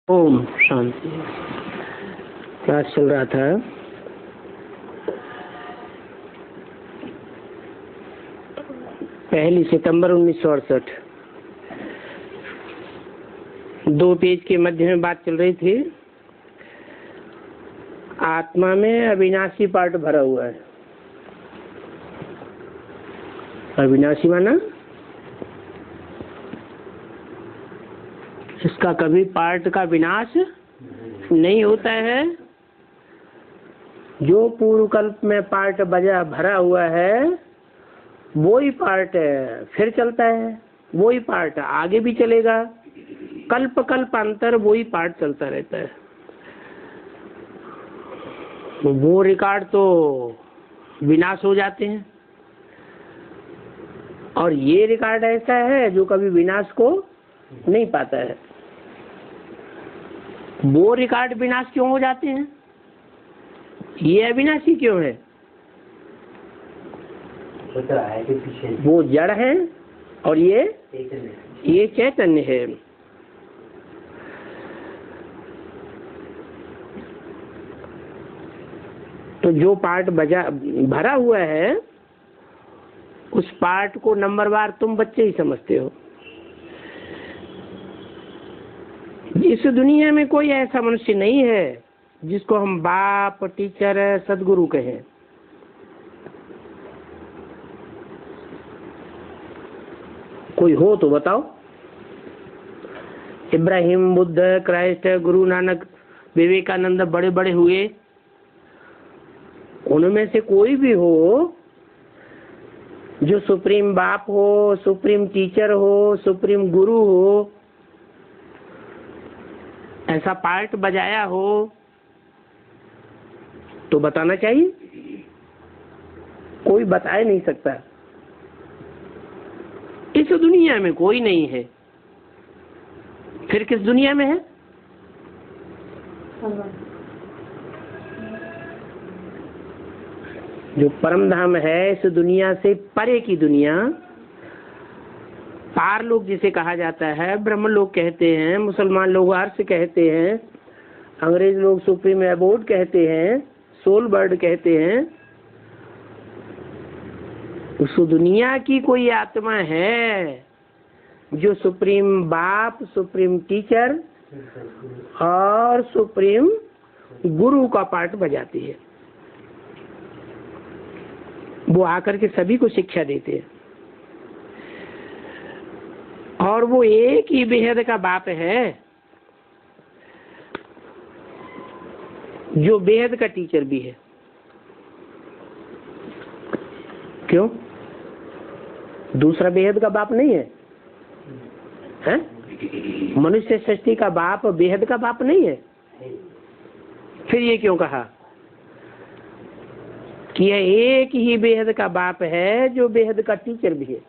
Om Shanti. Class चल रहा था। पहली सितंबर 1968। 2 पेज के मध्य में बात चल रही थी। आत्मा में अविनाशी पार्ट भरा हुआ है। अविनाशी माना इसका कभी पार्ट का विनाश नहीं होता है। जो पूर्व कल्प में पार्ट भरा हुआ है वो ही पार्ट फिर चलता है, वो ही पार्ट आगे भी चलेगा। कल्प कल्प अंतर वो ही पार्ट चलता रहता है। वो रिकॉर्ड तो विनाश हो जाते हैं और ये रिकॉर्ड ऐसा है जो कभी विनाश को नहीं पाता है। वो रिकॉर्ड विनाश क्यों हो जाते हैं? ये अविनाशी क्यों है? वो जड़ है और ये चैतन्य है। तो जो पार्ट भरा हुआ है उस पार्ट को नंबरवार तुम बच्चे ही समझते हो। इस दुनिया में कोई ऐसा मनुष्य नहीं है जिसको हम बाप, टीचर, सदगुरु कहें। कोई हो तो बताओ। इब्राहिम, बुद्ध, क्राइस्ट, गुरु नानक, विवेकानंद बड़े बड़े हुए, उनमें से कोई भी हो जो सुप्रीम बाप हो, सुप्रीम टीचर हो, सुप्रीम गुरु हो, ऐसा पार्ट बजाया हो तो बताना चाहिए। कोई बता नहीं सकता। इस दुनिया में कोई नहीं है। फिर किस दुनिया में है? जो परम धाम है, इस दुनिया से परे की दुनिया, पारलोक जिसे कहा जाता है, ब्रह्म लोक कहते हैं, मुसलमान लोग अर्श कहते हैं, अंग्रेज लोग सुप्रीम एबोर्ड कहते हैं, सोल बर्ड कहते हैं। उस दुनिया की कोई आत्मा है जो सुप्रीम बाप, सुप्रीम टीचर और सुप्रीम गुरु का पार्ट बजाती है। वो आकर के सभी को शिक्षा देते हैं और वो एक ही बेहद का बाप है जो बेहद का टीचर भी है। क्यों? दूसरा बेहद का बाप नहीं है, हैं? मनुष्य सृष्टि का बाप बेहद का बाप नहीं है। फिर ये क्यों कहा कि यह एक ही बेहद का बाप है जो बेहद का टीचर भी है?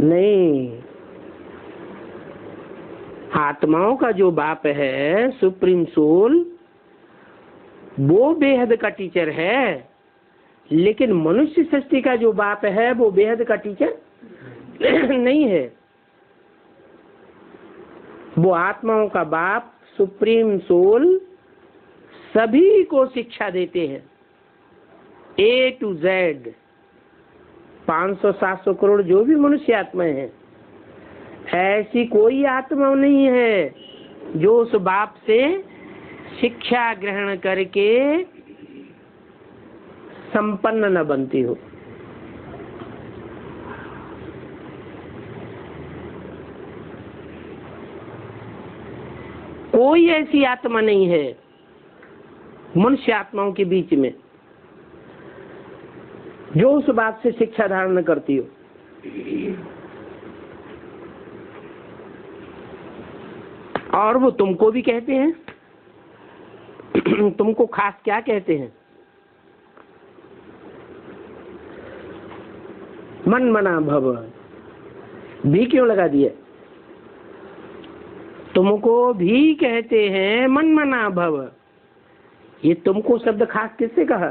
नहीं, आत्माओं का जो बाप है, सुप्रीम सोल, वो बेहद का टीचर है। लेकिन मनुष्य सृष्टि का जो बाप है वो बेहद का टीचर नहीं है। वो आत्माओं का बाप, सुप्रीम सोल, सभी को शिक्षा देते हैं। A to Z 500-700 करोड़ जो भी मनुष्य आत्माएं हैं, ऐसी कोई आत्मा नहीं है जो उस बाप से शिक्षा ग्रहण करके संपन्न न बनती हो। कोई ऐसी आत्मा नहीं है मनुष्य आत्माओं के बीच में जो उस बात से शिक्षा धारण करती हो। और वो तुमको भी कहते हैं। तुमको खास क्या कहते हैं? मन मना भव भी क्यों लगा दिया? तुमको भी कहते हैं मन मना भव। ये तुमको शब्द खास किससे कहा?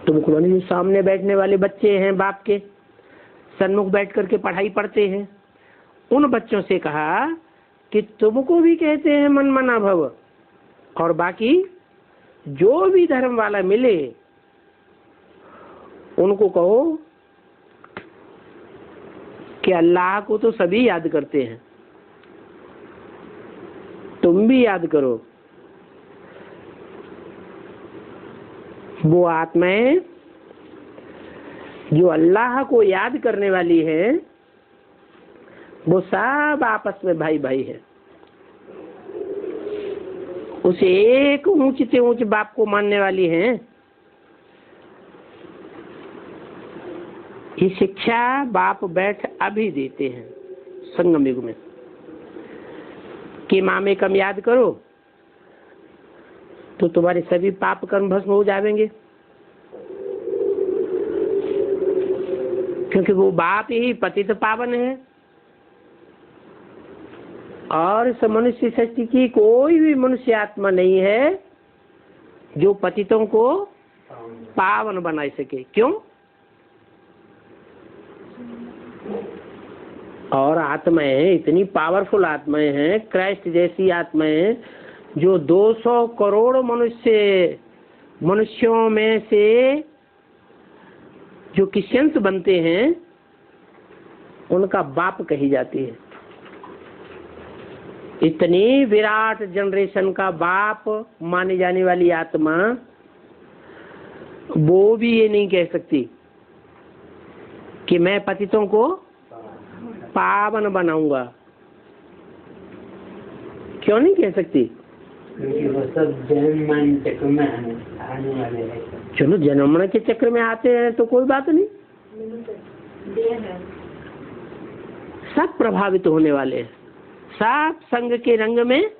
तुमको माने सामने बैठने वाले बच्चे हैं बाप के, सन्मुख बैठ करके पढ़ाई पढ़ते हैं, उन बच्चों से कहा कि तुमको भी कहते हैं मन मना भव, और बाकी जो भी धर्म वाला मिले उनको कहो कि अल्लाह को तो सभी याद करते हैं, तुम भी याद करो। वो आत्माएं जो अल्लाह को याद करने वाली है वो सब आपस में भाई भाई है। उस एक ऊंचे से ऊंचे बाप को मानने वाली हैं। ये शिक्षा बाप बैठ अभी देते हैं संगम युग में कि मामे कम याद करो तो तुम्हारे सभी पाप कर्म भस्म हो जाएंगे, क्योंकि वो बाप ही पतित पावन है। और इस मनुष्य सृष्टि की कोई भी मनुष्य आत्मा नहीं है जो पतितों को पावन बना सके। क्यों? और आत्माएं इतनी पावरफुल आत्माएं हैं, क्राइस्ट जैसी आत्माएं, जो 200 करोड़ मनुष्यों में से जो क्रिश्चियंस बनते हैं उनका बाप कही जाती है। इतनी विराट जनरेशन का बाप माने जाने वाली आत्मा वो भी ये नहीं कह सकती कि मैं पतितों को पावन बनाऊंगा। क्यों नहीं कह सकती? क्योंकि वो सब जन्म चक्र में आने वाले हैं। चलो जन्म के चक्र में आते हैं तो कोई बात नहीं, सब प्रभावित होने वाले हैं, सब संग के रंग में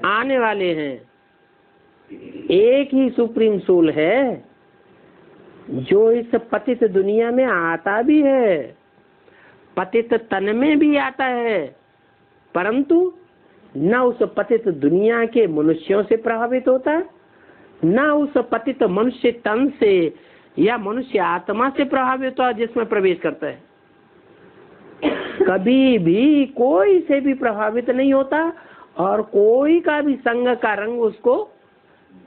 आने वाले हैं। एक ही सुप्रीम सोल है जो इस पतित दुनिया में आता भी है, पतित तन में भी आता है, परंतु न उस पतित दुनिया के मनुष्यों से प्रभावित होता, न उस पतित मनुष्य तन से या मनुष्य आत्मा से प्रभावित होता जिसमें प्रवेश करता है। कभी भी कोई से भी प्रभावित नहीं होता और कोई का भी संग का रंग उसको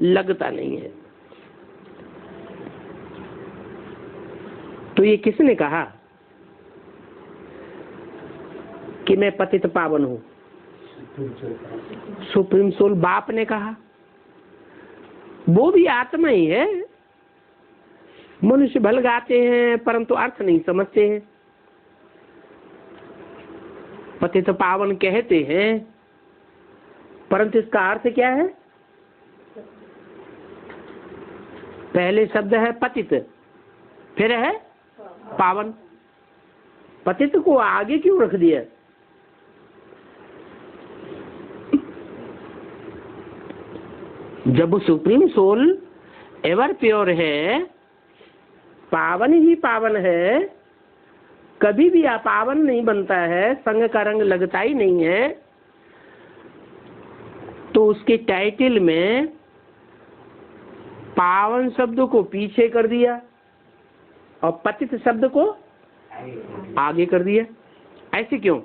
लगता नहीं है। तो ये किसने कहा कि मैं पतित पावन हूं? सुप्रीम सोल बाप ने कहा। वो भी आत्मा ही है। मनुष्य भल गाते हैं परंतु अर्थ नहीं समझते हैं, पतित पावन कहते हैं परंतु इसका अर्थ क्या है? पहले शब्द है पतित, फिर है पावन। पतित को आगे क्यों रख दिया? जब सुप्रीम सोल एवर प्योर है, पावन ही पावन है, कभी भी अपावन नहीं बनता है, संग का रंग लगता ही नहीं है, तो उसके टाइटल में पावन शब्द को पीछे कर दिया और पतित शब्द को आगे कर दिया। ऐसे क्यों?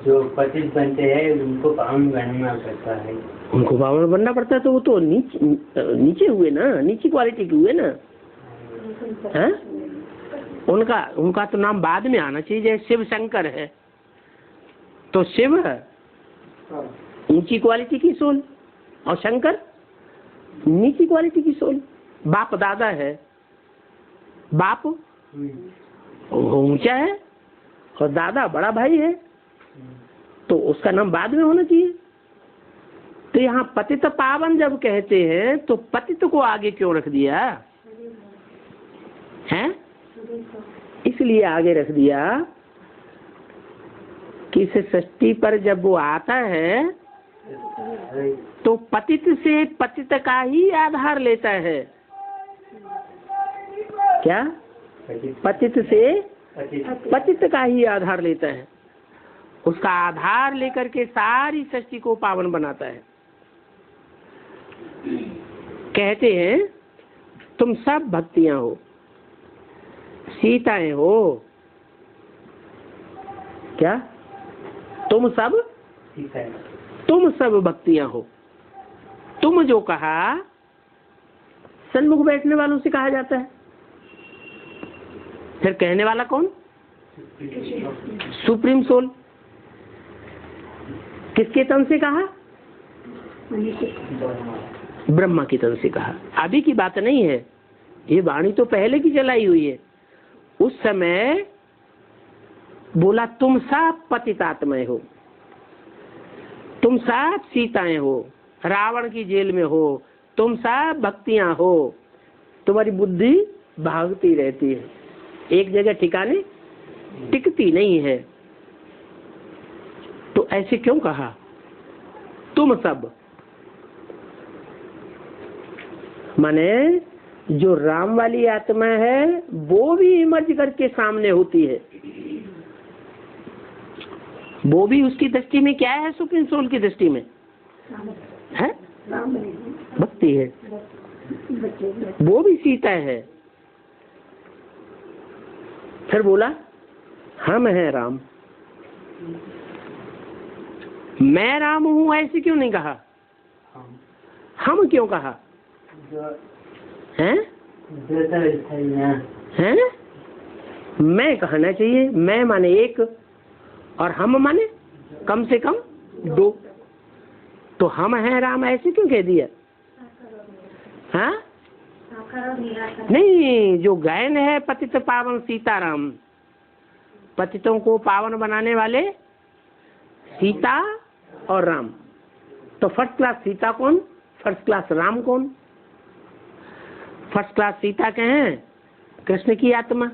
जो पतित बनते हैं उनको पावन बनना पड़ता है। उनको पावन बनना पड़ता है तो वो तो नीचे हुए ना, नीची क्वालिटी के हुए ना। है? उनका तो नाम बाद में आना चाहिए। जैसे शिव शंकर है तो शिव ऊंची क्वालिटी की सोल और शंकर नीची क्वालिटी की सोल। बाप दादा है, बाप ऊंचा है और दादा बड़ा भाई है, तो उसका नाम बाद में होना चाहिए। तो यहाँ पतित पावन जब कहते हैं तो पतित को आगे क्यों रख दिया है? इसलिए आगे रख दिया कि इस सृष्टि पर जब वो आता है तो पतित से पतित का ही आधार लेता है। क्या? पतित से पतित का ही आधार लेता है, उसका आधार लेकर के सारी सृष्टि को पावन बनाता है। कहते हैं तुम सब भक्तियां हो, सीताएं हो। क्या? तुम सब भक्तियां हो। तुम जो कहा सन्मुख बैठने वालों से कहा जाता है। फिर कहने वाला कौन? Supreme soul. किसके तन से कहा? ब्रह्मा की तन से कहा। अभी की बात नहीं है, ये वाणी तो पहले की चलाई हुई है। उस समय बोला तुम सब पतितात्माएं हो, तुम सब सीताएं हो, रावण की जेल में हो, तुम सब भक्तियां हो, तुम्हारी बुद्धि भागती रहती है, एक जगह ठिकाने टिकती नहीं है। तो ऐसे क्यों कहा? तुम सब माने जो राम वाली आत्मा है वो भी इमर्ज करके सामने होती है। वो भी उसकी दृष्टि में क्या है? सुप्रीम सोल की दृष्टि में है भक्ति है। वो भी सीता है। फिर बोला हम हैं राम। मैं राम हूं ऐसे क्यों नहीं कहा? हम क्यों कहा? हैं? मैं कहना चाहिए। मैं माने एक और हम माने कम से कम दो। तो हम हैं राम ऐसे क्यों कह दिया? हाँ नहीं, जो गायन है पतित पावन सीताराम, पतितों को पावन बनाने वाले सीता और राम। तो फर्स्ट क्लास सीता कौन, फर्स्ट क्लास राम कौन? फर्स्ट क्लास सीता कहें कृष्ण की आत्मा,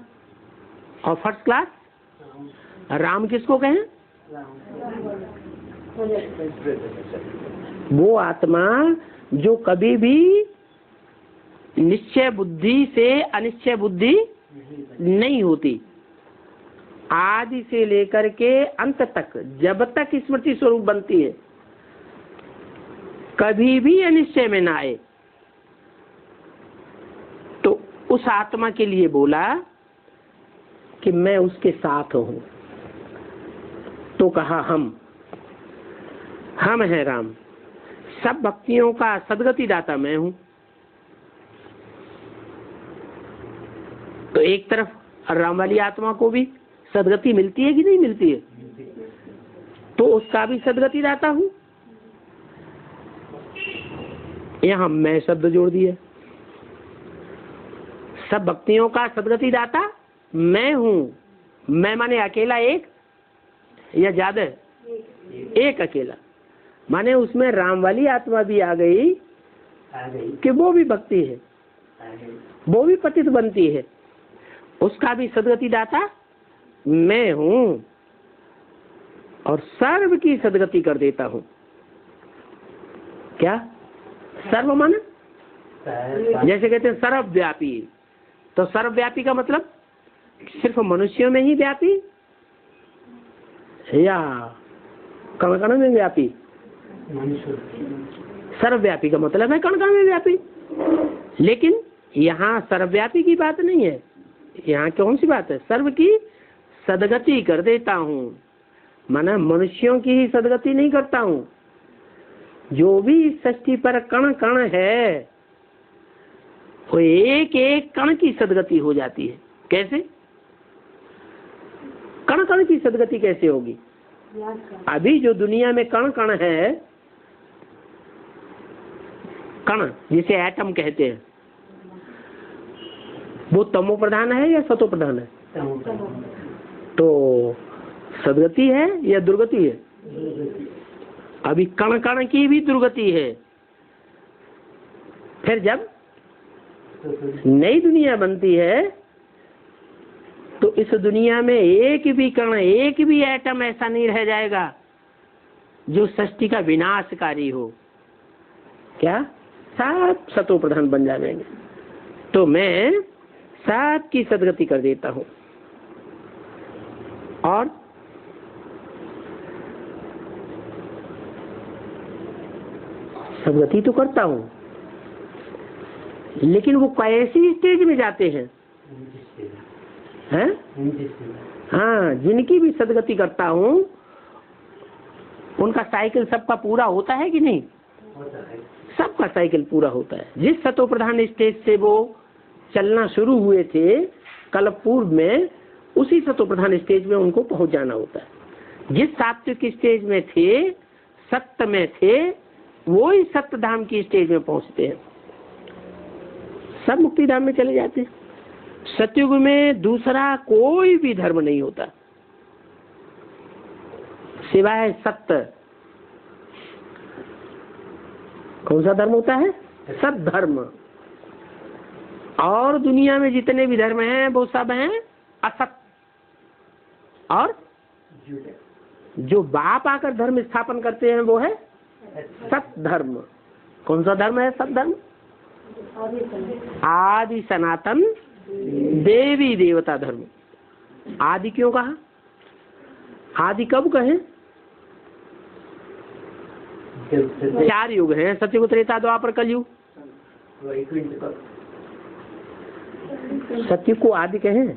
और फर्स्ट क्लास राम किसको कहें? वो आत्मा जो कभी भी निश्चय बुद्धि से अनिश्चय बुद्धि नहीं होती, आदि से लेकर के अंत तक, जब तक स्मृति स्वरूप बनती है, कभी भी अनिश्चय में ना आए। तो उस आत्मा के लिए बोला कि मैं उसके साथ हूं। तो कहा हम हैं राम। सब भक्तियों का सदगति दाता मैं हूं। तो एक तरफ राम वाली आत्मा को भी सदगति मिलती है कि नहीं मिलती है? तो उसका भी सदगति दाता हूं। यहां मैं शब्द जोड़ दिया। सब भक्तियों का सदगति दाता मैं हूं। मैं माने अकेला एक या ज्यादा? एक अकेला। माने उसमें राम वाली आत्मा भी आ गई कि वो भी भक्ति है, वो भी पतित बनती है, उसका भी सदगति दाता मैं हूं और सर्व की सदगति कर देता हूं। क्या सर्व माने? जैसे कहते हैं सर्वव्यापी। तो सर्वव्यापी का मतलब सिर्फ मनुष्यों में ही व्यापी या कण कण में व्यापी? सर्वव्यापी का मतलब है कण कण में व्यापी। लेकिन यहाँ सर्वव्यापी की बात नहीं है। यहाँ कौन सी बात है? सर्व की सदगति कर देता हूँ। माना मनुष्यों की ही सदगति नहीं करता हूँ, जो भी इस सृष्टि पर कण कण है वो एक एक कण की सदगति हो जाती है। कैसे? कण कण की सदगति कैसे होगी? अभी जो दुनिया में कण कण है, कण जिसे एटम कहते हैं, वो तमो प्रधान है या सतो प्रधान है? तो सदगति है या दुर्गति है? अभी कण कण की भी दुर्गति है। फिर जब नई दुनिया बनती है तो इस दुनिया में एक भी कण, एक भी एटम ऐसा नहीं रह जाएगा जो सृष्टि का विनाशकारी हो। क्या? सब सतो प्रधान बन जाएंगे। तो मैं सब की सदगति कर देता हूं और सदगति तो करता हूं, लेकिन वो कैसी स्टेज में जाते हैं? हैं? हाँ, जिनकी भी सदगति करता हूँ उनका साइकिल सबका पूरा होता है कि नहीं? सबका साइकिल पूरा होता है। जिस सतो प्रधान स्टेज से वो चलना शुरू हुए थे कल्प पूर्व में, उसी सतो प्रधान स्टेज में उनको पहुंच जाना होता है। जिस सात्विक स्टेज में थे, सत्य में थे, वो ही सत्य धाम की स्टेज में पहुंचते हैं, सब मुक्ति धाम में चले जाते हैं। सतयुग में दूसरा कोई भी धर्म नहीं होता सिवाय सत्य। कौन सा धर्म होता है? सत धर्म। और दुनिया में जितने भी धर्म हैं वो सब हैं असत। और जो बाप आकर धर्म स्थापन करते हैं वो है सत धर्म। कौन सा धर्म है सत धर्म? आदि सनातन देवी देवता धर्म। आदि क्यों कहा? आदि कब कहें? 4 युग हैं, सतयुग, त्रेता, द्वापर, कलयुग। सतयुग को आदि कहें?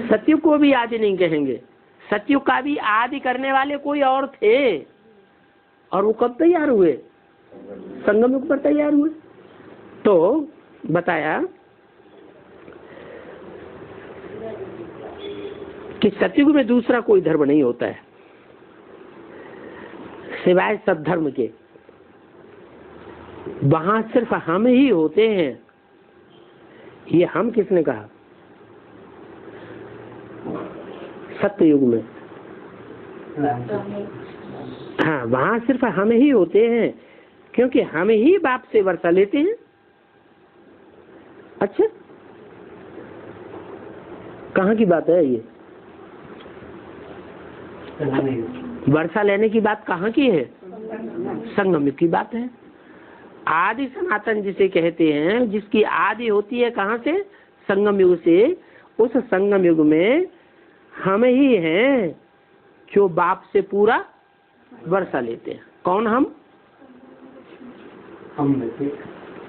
सतयुग को भी आदि नहीं कहेंगे। सतयुग का भी आदि करने वाले कोई और थे, और वो कब तैयार हुए? संगम युग पर तैयार हुए। तो बताया कि सतयुग में दूसरा कोई धर्म नहीं होता है सिवाय सद्धर्म के। वहां सिर्फ हम ही होते हैं। ये हम किसने कहा? सत्य युग में। हाँ, वहां सिर्फ हम ही होते हैं, क्योंकि हम ही बाप से वर्षा लेते हैं। अच्छा, कहाँ की बात है ये? वर्षा लेने की बात कहाँ की है? संगम युग की बात है। आदि सनातन जिसे कहते हैं, जिसकी आदि होती है कहाँ से? संगम युग से। उस संगम युग में हम ही हैं जो बाप से पूरा वर्षा लेते हैं। कौन हम? हम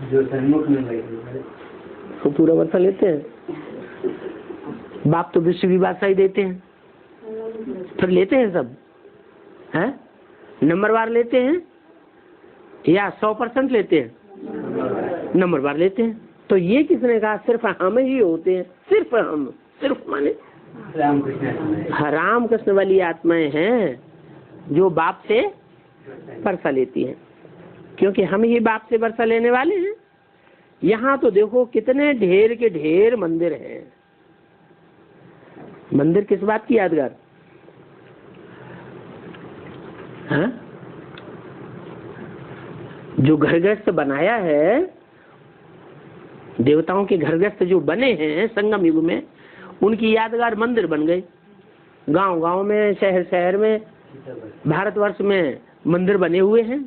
जो सन्मुख में बैठे वो पूरा वर्षा लेते हैं। बाप तो विश्व की बादशाही देते हैं, फिर लेते हैं सब हैं? नंबरवार लेते हैं या 100% लेते हैं? नंबरवार लेते हैं। तो ये किसने कहा? सिर्फ हम ही होते हैं। सिर्फ हम, सिर्फ माने राम कृष्ण वाली आत्माएं हैं जो बाप से वर्षा लेती हैं, क्योंकि हम ही बाप से वर्षा लेने वाले हैं। यहाँ तो देखो कितने ढेर के ढेर मंदिर हैं। मंदिर किस बात की यादगार? हाँ? जो घरगृहस्थ बनाया है, देवताओं के घरगृहस्थ जो बने हैं संगम युग में, उनकी यादगार मंदिर बन गए। गांव गांव में, शहर शहर में, भारतवर्ष में मंदिर बने हुए हैं।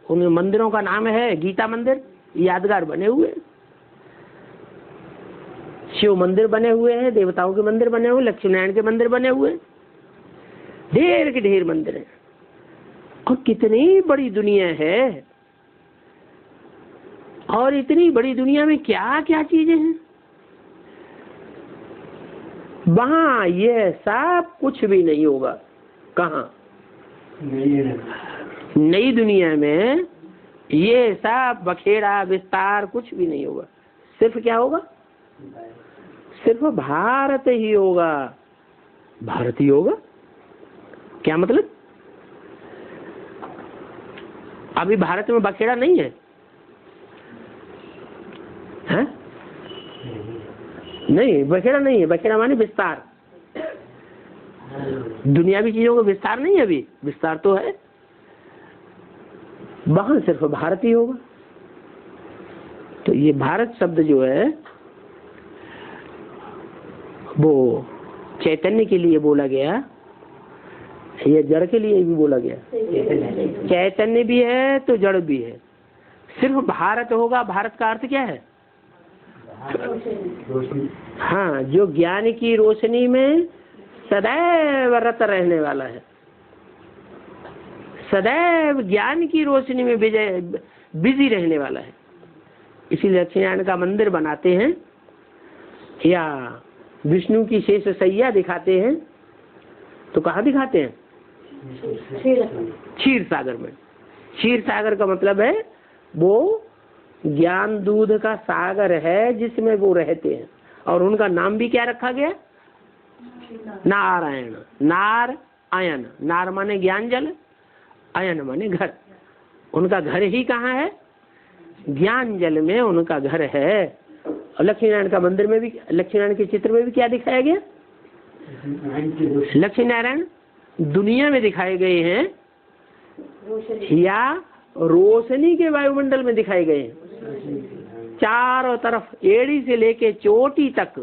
उन मंदिरों का नाम है गीता मंदिर। यादगार बने हुए, शिव मंदिर बने हुए हैं, देवताओं के मंदिर बने हुए, लक्ष्मी नारायण के मंदिर बने हुए, ढेर के ढेर मंदिर हैं। और कितनी बड़ी दुनिया है, और इतनी बड़ी दुनिया में क्या क्या चीजें हैं। वहां ये सब कुछ भी नहीं होगा। कहाँ? नई दुनिया में ये सब बखेड़ा विस्तार कुछ भी नहीं होगा। सिर्फ क्या होगा? सिर्फ भारत ही होगा। भारत ही होगा। क्या मतलब? अभी भारत में बखेड़ा नहीं है, है? नहीं, बखेड़ा नहीं है। बखेड़ा माने विस्तार। दुनियावी चीजों का विस्तार नहीं है। अभी विस्तार तो है। वहां सिर्फ भारत ही होगा। तो ये भारत शब्द जो है वो चैतन्य के लिए बोला गया, ये जड़ के लिए भी बोला गया। चैतन्य भी है तो जड़ भी है। सिर्फ भारत होगा। भारत का अर्थ क्या है? हाँ, जो ज्ञान की रोशनी में सदैव रत रहने वाला है, सदैव ज्ञान की रोशनी में बिजी रहने वाला है। इसीलिए लक्ष्मी नारायण का मंदिर बनाते हैं या विष्णु की शेष सैया दिखाते हैं तो कहाँ दिखाते हैं? क्षीर सागर में। क्षीर सागर का मतलब है वो ज्ञान दूध का सागर है जिसमें वो रहते हैं, और उनका नाम भी क्या रखा गया? नारायण। नार आयन, नार माने ज्ञान जल, आयन माने घर। उनका घर ही कहाँ है? ज्ञान जल में उनका घर है। और लक्ष्मी नारायण का मंदिर में भी, लक्ष्मी नारायण के चित्र में भी क्या दिखाया गया? लक्ष्मी नारायण दुनिया में दिखाए गए हैं या रोशनी के वायुमंडल में दिखाए गए हैं? चारों तरफ एड़ी से लेके चोटी तक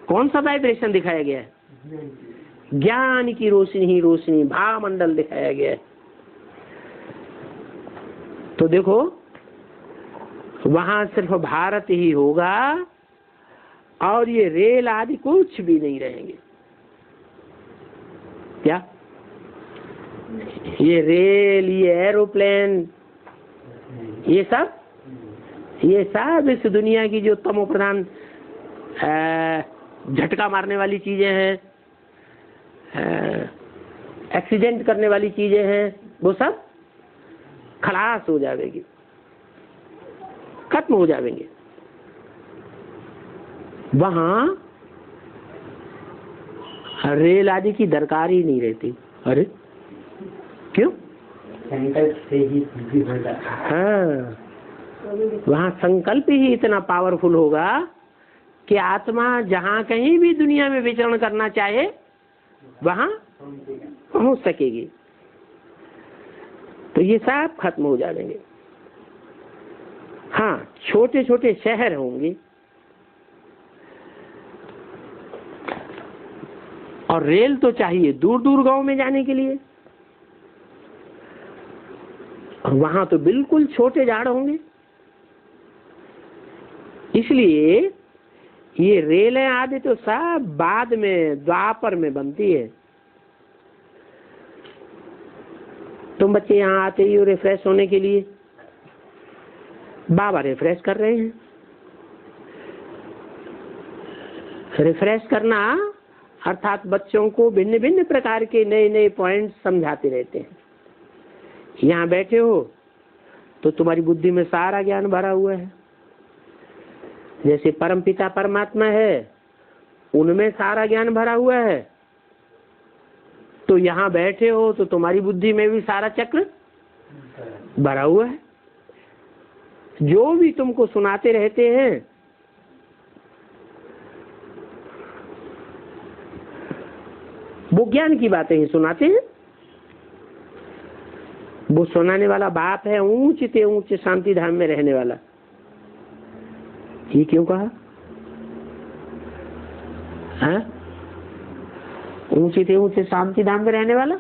कौन सा वाइब्रेशन दिखाया गया है? ज्ञान की रोशनी ही रोशनी, भावमंडल दिखाया गया है। तो देखो वहां सिर्फ भारत ही होगा और ये रेल आदि कुछ भी नहीं रहेंगे। क्या ये रेल, ये एरोप्लेन, ये सब इस दुनिया की जो तमो प्रधान झटका मारने वाली चीजें हैं, एक्सीडेंट करने वाली चीजें हैं, वो सब खलास हो जाएगी, खत्म हो जाएंगे। वहां रेल आदि की दरकार ही नहीं रहती। अरे क्यों? संकल्प से ही बुद्धि होगा। हाँ, वहां संकल्प ही इतना पावरफुल होगा कि आत्मा जहां कहीं भी दुनिया में विचरण करना चाहे वहां पहुंच सकेगी। तो ये सब खत्म हो जाएंगे। हाँ, छोटे छोटे शहर होंगे और रेल तो चाहिए दूर दूर गांव में जाने के लिए, और वहां तो बिल्कुल छोटे झाड़ होंगे। इसलिए ये रेलें आदि तो सब बाद में द्वापर में बनती है। तुम बच्चे यहाँ आते ही हो रिफ्रेश होने के लिए, बाबा रिफ्रेश कर रहे हैं। रिफ्रेश करना अर्थात बच्चों को भिन्न भिन्न प्रकार के नए नए पॉइंट समझाते रहते हैं। यहाँ बैठे हो तो तुम्हारी बुद्धि में सारा ज्ञान भरा हुआ है। जैसे परमपिता परमात्मा है, उनमें सारा ज्ञान भरा हुआ है, तो यहाँ बैठे हो तो तुम्हारी बुद्धि में भी सारा चक्र भरा हुआ है। जो भी तुमको सुनाते रहते हैं वो ज्ञान की बातें ही सुनाते हैं। वो सुनाने वाला बाप है ऊंच से ऊंच शांति धाम में रहने वाला। ये क्यों कहा? ऊंचे से ऊंचे शांति धाम में रहने वाला।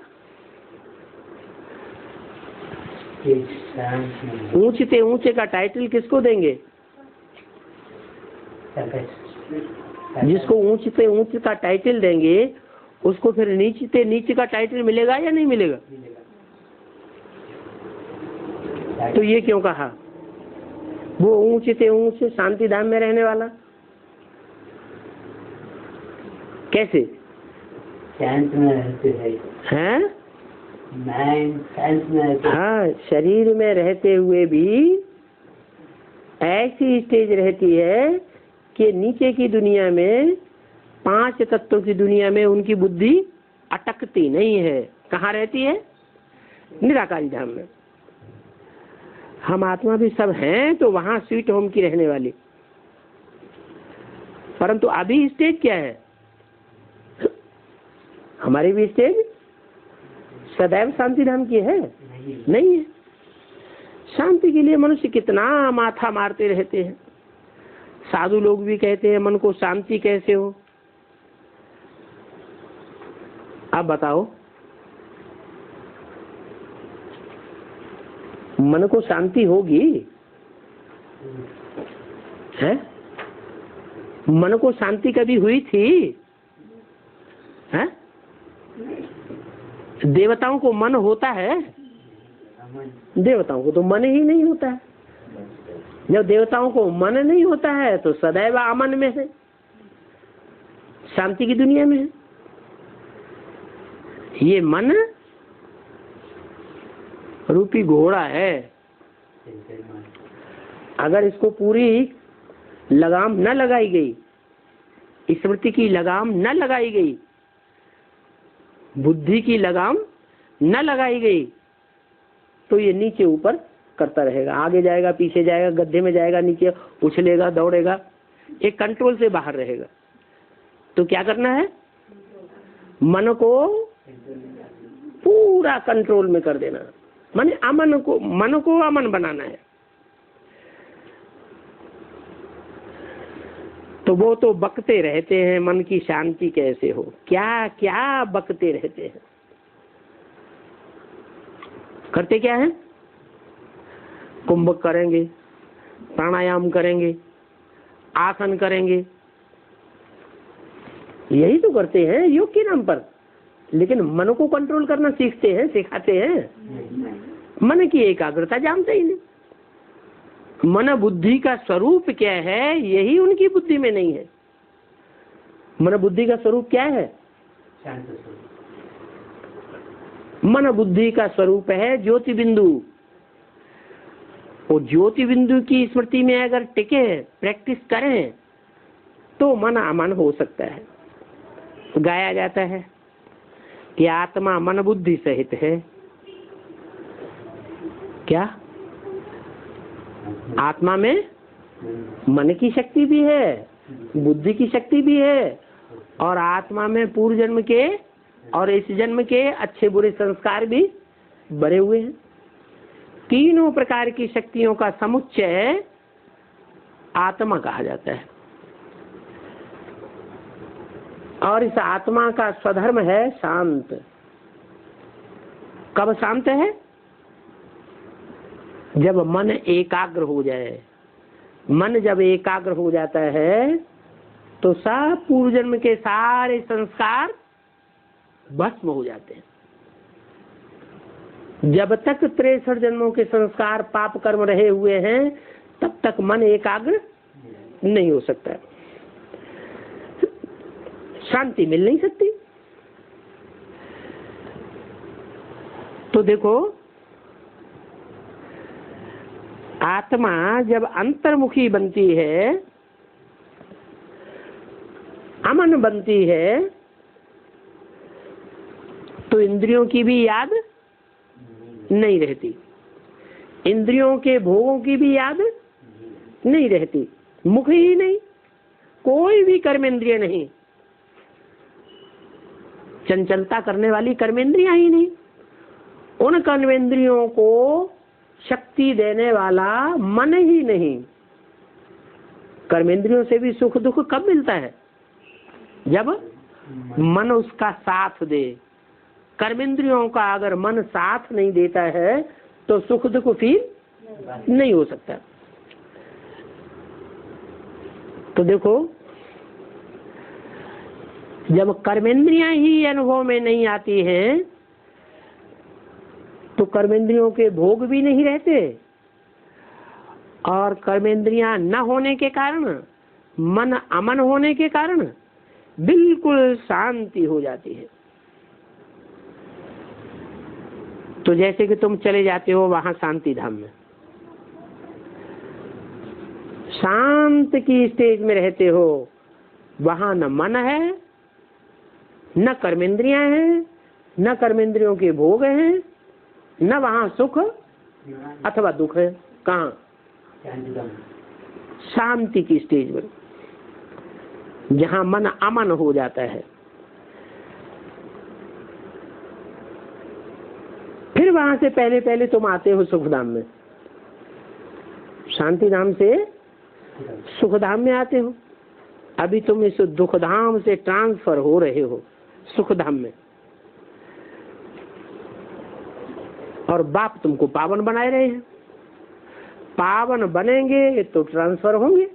ऊंचे से ऊंचे का टाइटल किसको देंगे? जिसको ऊंचे से ऊंचे का टाइटल देंगे उसको फिर नीचे से नीचे का टाइटल मिलेगा या नहीं मिलेगा? तो ये क्यों कहा? वो ऊंचे से ऊंचे शांति धाम में रहने वाला कैसे? शांत में रहते हैं। हाँ, शरीर में रहते हुए भी ऐसी स्टेज रहती है कि नीचे की दुनिया में, 5 तत्वों की दुनिया में उनकी बुद्धि अटकती नहीं है। कहाँ रहती है? निराकारी धाम में। हम आत्मा भी सब हैं तो वहां स्वीट होम की रहने वाली, परंतु अभी स्टेज क्या है? हमारी भी स्टेज सदैव शांति धाम की है नहीं है। शांति के लिए मनुष्य कितना माथा मारते रहते हैं। साधु लोग भी कहते हैं मन को शांति कैसे हो। अब बताओ, मन को शांति होगी? है? मन को शांति कभी हुई थी? है? देवताओं को मन होता है? देवताओं को तो मन ही नहीं होता है। जब देवताओं को मन नहीं होता है तो सदैव अमन में है। शांति की दुनिया में है। ये मन रूपी घोड़ा है, अगर इसको पूरी लगाम न लगाई गई, स्मृति की लगाम न लगाई गई, बुद्धि की लगाम न लगाई गई, तो ये नीचे ऊपर करता रहेगा, आगे जाएगा, पीछे जाएगा, गड्ढे में जाएगा, नीचे उछलेगा, दौड़ेगा, एक कंट्रोल से बाहर रहेगा। तो क्या करना है? मन को पूरा कंट्रोल में कर देना, मन को अमन बनाना है। तो वो तो बकते रहते हैं मन की शांति कैसे हो, क्या क्या बकते रहते हैं। करते क्या है? कुंभक करेंगे, प्राणायाम करेंगे, आसन करेंगे, यही तो करते हैं योग के नाम पर। लेकिन मन को कंट्रोल करना सीखते हैं, सिखाते हैं? मन की एकाग्रता जानते ही नहीं। मन बुद्धि का स्वरूप क्या है, यही उनकी बुद्धि में नहीं है। मन बुद्धि का स्वरूप क्या है? मन बुद्धि का स्वरूप है ज्योति बिंदु। वो ज्योति बिंदु की स्मृति में अगर टिके, प्रैक्टिस करें, तो मन अमन हो सकता है। गाया जाता है कि आत्मा मन बुद्धि सहित है। क्या? आत्मा में मन की शक्ति भी है, बुद्धि की शक्ति भी है, और आत्मा में पूर्व जन्म के और इस जन्म के अच्छे बुरे संस्कार भी भरे हुए हैं। तीनों प्रकार की शक्तियों का समुच्चय आत्मा कहा जाता है। और इस आत्मा का स्वधर्म है शांत। कब शांत है? जब मन एकाग्र हो जाए। मन जब एकाग्र हो जाता है तो सब पूर्व जन्म के सारे संस्कार भस्म हो जाते हैं। जब तक 63 जन्मों के संस्कार पाप कर्म रहे हुए हैं, तब तक मन एकाग्र नहीं हो सकता, शांति मिल नहीं सकती। तो देखो, आत्मा जब अंतर्मुखी बनती है, अमन बनती है, तो इंद्रियों की भी याद नहीं रहती, इंद्रियों के भोगों की भी याद नहीं रहती, मुख ही नहीं, कोई भी कर्मेंद्रिय नहीं, चंचलता करने वाली कर्मेंद्रियां ही नहीं। उन कर्मेंद्रियों को शक्ति देने वाला मन ही नहीं। कर्मेंद्रियों से भी सुख दुख कब मिलता है? जब मन उसका साथ दे। कर्मेंद्रियों का अगर मन साथ नहीं देता है तो सुख दुख फिर नहीं हो सकता। तो देखो, जब कर्मेंद्रियां ही अनुभव में नहीं आती हैं तो कर्मेंद्रियों के भोग भी नहीं रहते, और कर्मेंद्रियां न होने के कारण, मन अमन होने के कारण बिल्कुल शांति हो जाती है। तो जैसे कि तुम चले जाते हो वहां शांति धाम में, शांत की स्टेज में रहते हो, वहां न मन है, न कर्मेंद्रियां हैं, न कर्मेंद्रियों के भोग हैं, न वहां सुख अथवा दुख है। कहाँ? शांति की स्टेज में, जहां मन अमन हो जाता है। फिर वहां से पहले पहले तुम आते हो सुखधाम में, शांति धाम से सुखधाम में आते हो। अभी तुम इस दुखधाम से ट्रांसफर हो रहे हो सुखधाम में, और बाप तुमको पावन बनाए रहे हैं। पावन बनेंगे तो ट्रांसफर होंगे,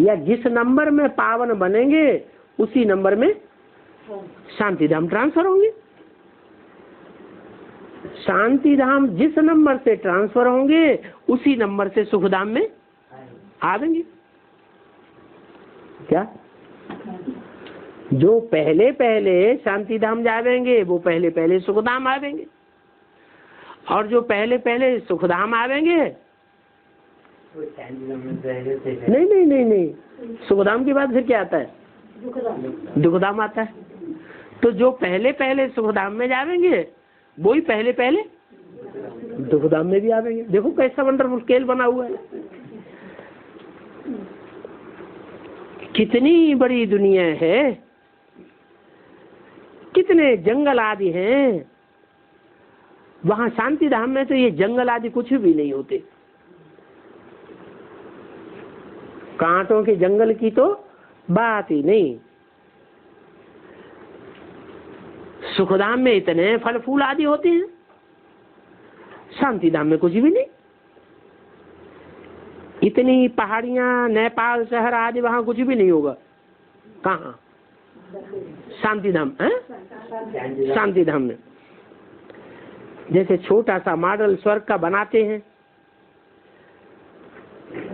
या जिस नंबर में पावन बनेंगे उसी नंबर में शांति धाम ट्रांसफर होंगे। शांति धाम जिस नंबर से ट्रांसफर होंगे उसी नंबर से सुखधाम में आ जाएंगे। क्या? जो पहले पहले शांति धाम जावेंगे वो पहले पहले सुखधाम आवेंगे, और जो पहले पहले सुखधाम आवेंगे नहीं नहीं नहीं नहीं, सुखधाम के बाद फिर क्या आता है? दुखधाम आता है। तो जो पहले पहले सुखधाम में जावेंगे वो ही पहले पहले दुखधाम में भी आवेंगे। देखो कैसा वंडरफुल खेल बना हुआ है, कितनी बड़ी दुनिया है, कितने जंगल आदि हैं। वहां शांति धाम में तो ये जंगल आदि कुछ भी नहीं होते, कांटों के जंगल की तो बात ही नहीं। सुखधाम में इतने फल फूल आदि होते हैं, शांति धाम में कुछ भी नहीं। इतनी पहाड़ियां, नेपाल शहर आदि, वहां कुछ भी नहीं होगा। कहाँ? शांति धाम है, शांति धाम में जैसे छोटा सा मॉडल स्वर्ग का बनाते हैं,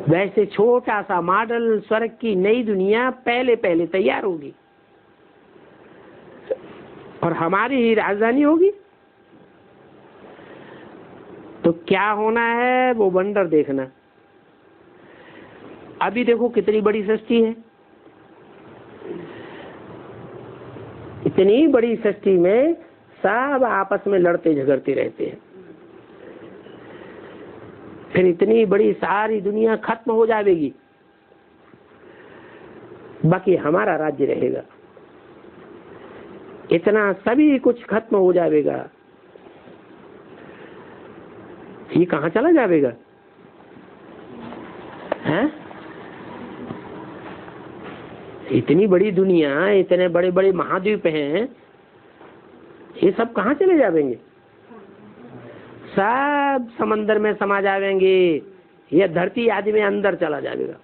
वैसे छोटा सा मॉडल स्वर्ग की नई दुनिया पहले पहले तैयार होगी और हमारी ही राजधानी होगी। तो क्या होना है वो वंडर देखना। अभी देखो कितनी बड़ी सृष्टि है, इतनी बड़ी सृष्टि में सब आपस में लड़ते झगड़ते रहते हैं। फिर इतनी बड़ी सारी दुनिया खत्म हो जाएगी, बाकी हमारा राज्य रहेगा। इतना सभी कुछ खत्म हो जाएगा, ये कहाँ चला जाएगा? हैं? इतनी बड़ी दुनिया, इतने बड़े बड़े महाद्वीप हैं, ये सब कहाँ चले जाएंगे? सब समंदर में समा जाएंगे, या धरती आदि में अंदर चला जाएगा।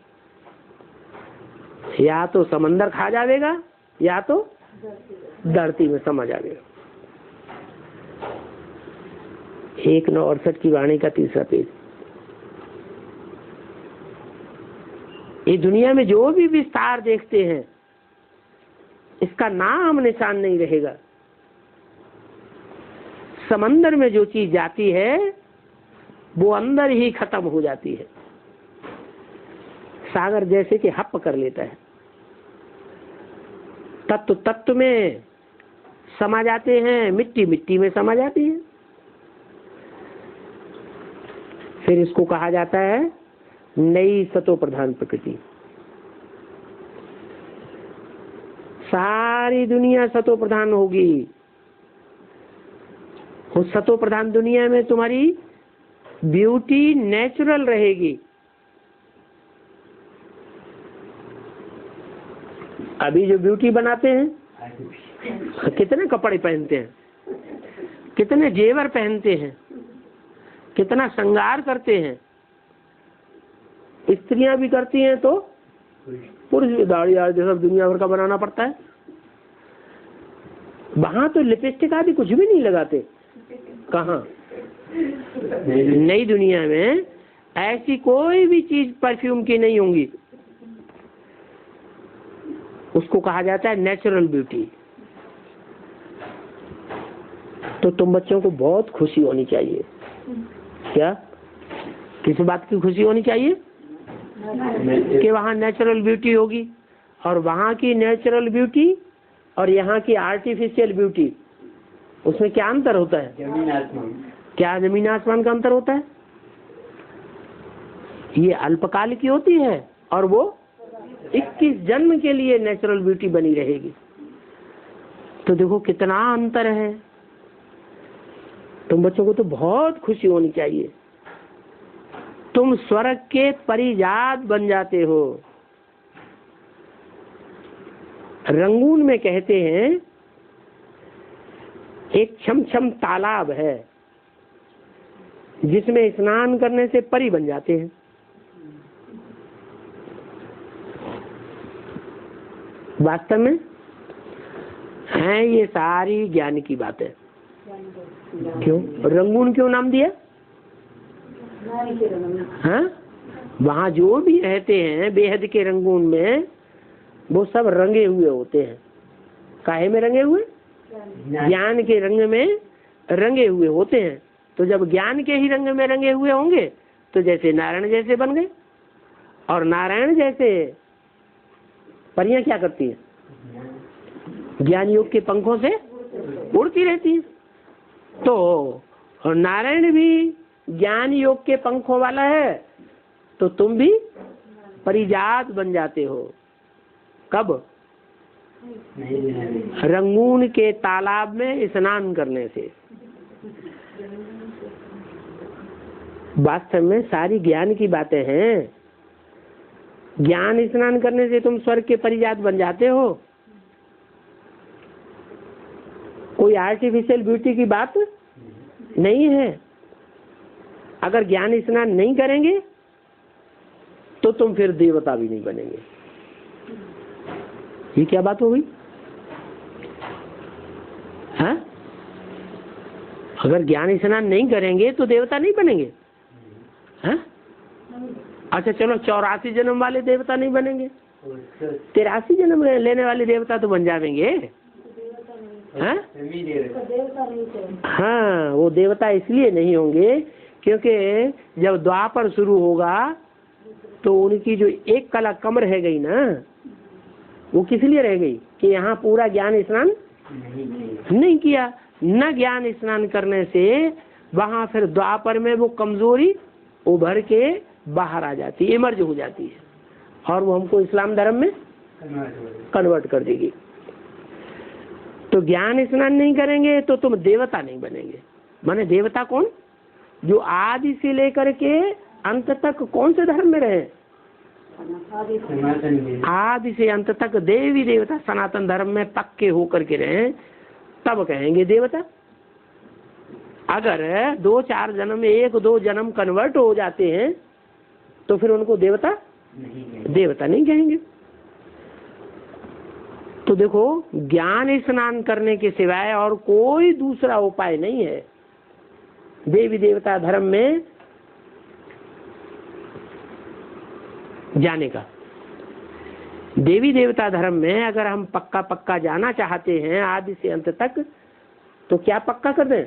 या तो समंदर खा जाएगा या तो धरती में समा जाएगा। 1:968 की वाणी का 3रा पेज। ये दुनिया में जो भी विस्तार देखते हैं, इसका नाम निशान नहीं रहेगा। समंदर में जो चीज जाती है वो अंदर ही खत्म हो जाती है। सागर जैसे कि हप कर लेता है, तत्व तत्व में समा जाते हैं, मिट्टी मिट्टी में समा जाती है। फिर इसको कहा जाता है नई सतो प्रधान प्रकृति। सारी दुनिया सतो प्रधान होगी। उस सतो प्रधान दुनिया में तुम्हारी ब्यूटी नेचुरल रहेगी। अभी जो ब्यूटी बनाते हैं, कितने कपड़े पहनते हैं, कितने जेवर पहनते हैं, कितना श्रृंगार करते हैं। स्त्रियां भी करती हैं तो पुरुष भी दाढ़ी आदि सब दुनिया भर का बनाना पड़ता है। वहां तो लिपस्टिक आदि कुछ भी नहीं लगाते। कहाँ? नई दुनिया में ऐसी कोई भी चीज परफ्यूम की नहीं होंगी। उसको कहा जाता है नेचुरल ब्यूटी। तो तुम बच्चों को बहुत खुशी होनी चाहिए। क्या? किस बात की खुशी होनी चाहिए? कि वहाँ नेचुरल ब्यूटी होगी, और वहाँ की नेचुरल ब्यूटी और यहाँ की आर्टिफिशियल ब्यूटी, उसमें क्या अंतर होता है? जमीन आसमान। क्या जमीन आसमान का अंतर होता है? ये अल्पकाल की होती है और वो 21 जन्म के लिए नेचुरल ब्यूटी बनी रहेगी। तो देखो कितना अंतर है। तुम बच्चों को तो बहुत खुशी होनी चाहिए। तुम स्वर्ग के परिजात बन जाते हो। रंगून में कहते हैं एक छमछम तालाब है जिसमें स्नान करने से परी बन जाते हैं। वास्तव में है ये सारी ज्ञान की बात है। क्यों रंगून क्यों नाम दिया? हाँ, वहाँ जो भी रहते हैं बेहद के रंगून में, वो सब रंगे हुए होते हैं। काहे में रंगे हुए? ज्ञान के रंग में रंगे हुए होते हैं। तो जब ज्ञान के ही रंग में रंगे हुए होंगे तो जैसे नारायण जैसे बन गए। और नारायण जैसे परियां क्या करती है? ज्ञान योग के पंखों से उड़ती रहती है। तो नारायण भी ज्ञान योग के पंखों वाला है, तो तुम भी परिजात बन जाते हो। कब? रंगून के तालाब में स्नान करने से। वास्तव में सारी ज्ञान की बातें हैं। ज्ञान स्नान करने से तुम स्वर्ग के परिजात बन जाते हो। कोई आर्टिफिशियल ब्यूटी की बात नहीं है। अगर ज्ञान स्नान नहीं करेंगे तो तुम फिर देवता भी नहीं बनेंगे। ये क्या बात हो गई? हाँ? अगर ज्ञान स्नान नहीं करेंगे तो देवता नहीं बनेंगे। हाँ? अच्छा चलो 84 जन्म वाले देवता नहीं बनेंगे, 83 जन्म लेने वाले देवता तो बन जाएंगे। हाँ? हाँ, वो देवता इसलिए नहीं होंगे क्योंकि जब द्वापर शुरू होगा तो उनकी जो एक कला कम रह गई ना, वो किस लिए रह गई कि यहाँ पूरा ज्ञान स्नान नहीं किया। न ज्ञान स्नान करने से वहाँ फिर द्वापर में वो कमजोरी उभर के बाहर आ जाती है, इमर्ज हो जाती है, और वो हमको इस्लाम धर्म में कन्वर्ट कर देगी। तो ज्ञान स्नान नहीं करेंगे तो तुम देवता नहीं बनेंगे। माने देवता कौन? जो आदि से लेकर के अंत तक कौन से धर्म में रहे? आदि से अंत तक देवी देवता सनातन धर्म में पक्के होकर के रहे, तब कहेंगे देवता। अगर 2-4 जन्म में 1-2 जन्म कन्वर्ट हो जाते हैं तो फिर उनको देवता नहीं कहेंगे। तो देखो, ज्ञान स्नान करने के सिवाय और कोई दूसरा उपाय नहीं है देवी देवता धर्म में जाने का। देवी देवता धर्म में अगर हम पक्का जाना चाहते हैं आदि से अंत तक, तो क्या पक्का कर दें?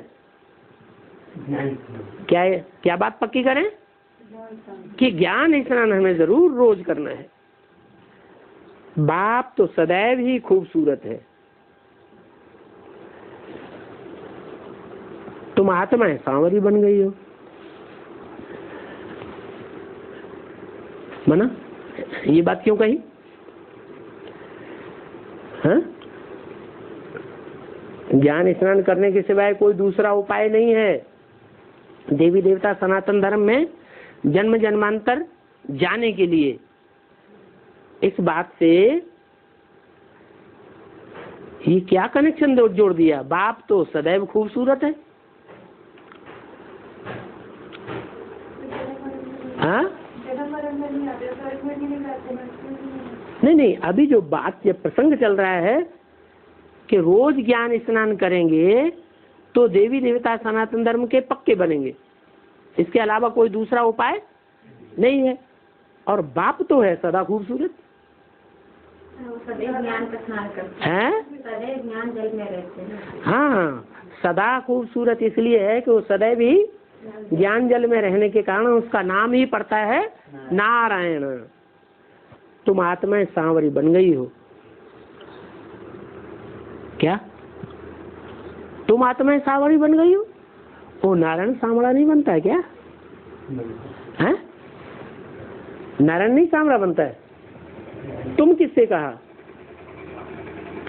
क्या बात पक्की करें? कि ज्ञान स्नान हमें जरूर रोज करना है। बाप तो सदैव ही खूबसूरत है। तुम आत्मा सांवरी बन गई हो। मना ये बात क्यों कही? हाँ? ज्ञान स्नान करने के सिवाय कोई दूसरा उपाय नहीं है। देवी देवता सनातन धर्म में जन्म जन्मांतर जाने के लिए। इस बात से ये क्या कनेक्शन जोड़ दिया? बाप तो सदैव खूबसूरत है। हाँ? नहीं, अभी जो बात ये प्रसंग चल रहा है कि रोज ज्ञान स्नान करेंगे तो देवी देवता सनातन धर्म के पक्के बनेंगे। इसके अलावा कोई दूसरा उपाय नहीं है। और बाप तो है सदा खूबसूरत है। ज्ञान जल में रहते हैं। हाँ, सदा खूबसूरत इसलिए है कि वो सदैव ही ज्ञान जल में रहने के कारण उसका नाम ही पड़ता है नारायण। तुम आत्मा सांवरी बन गई हो। क्या तुम आत्मा सांवरी बन गई हो? वो नारायण सांवरा नहीं बनता है क्या? है? नारायण नहीं सांवरा बनता है। तुम किससे कहा?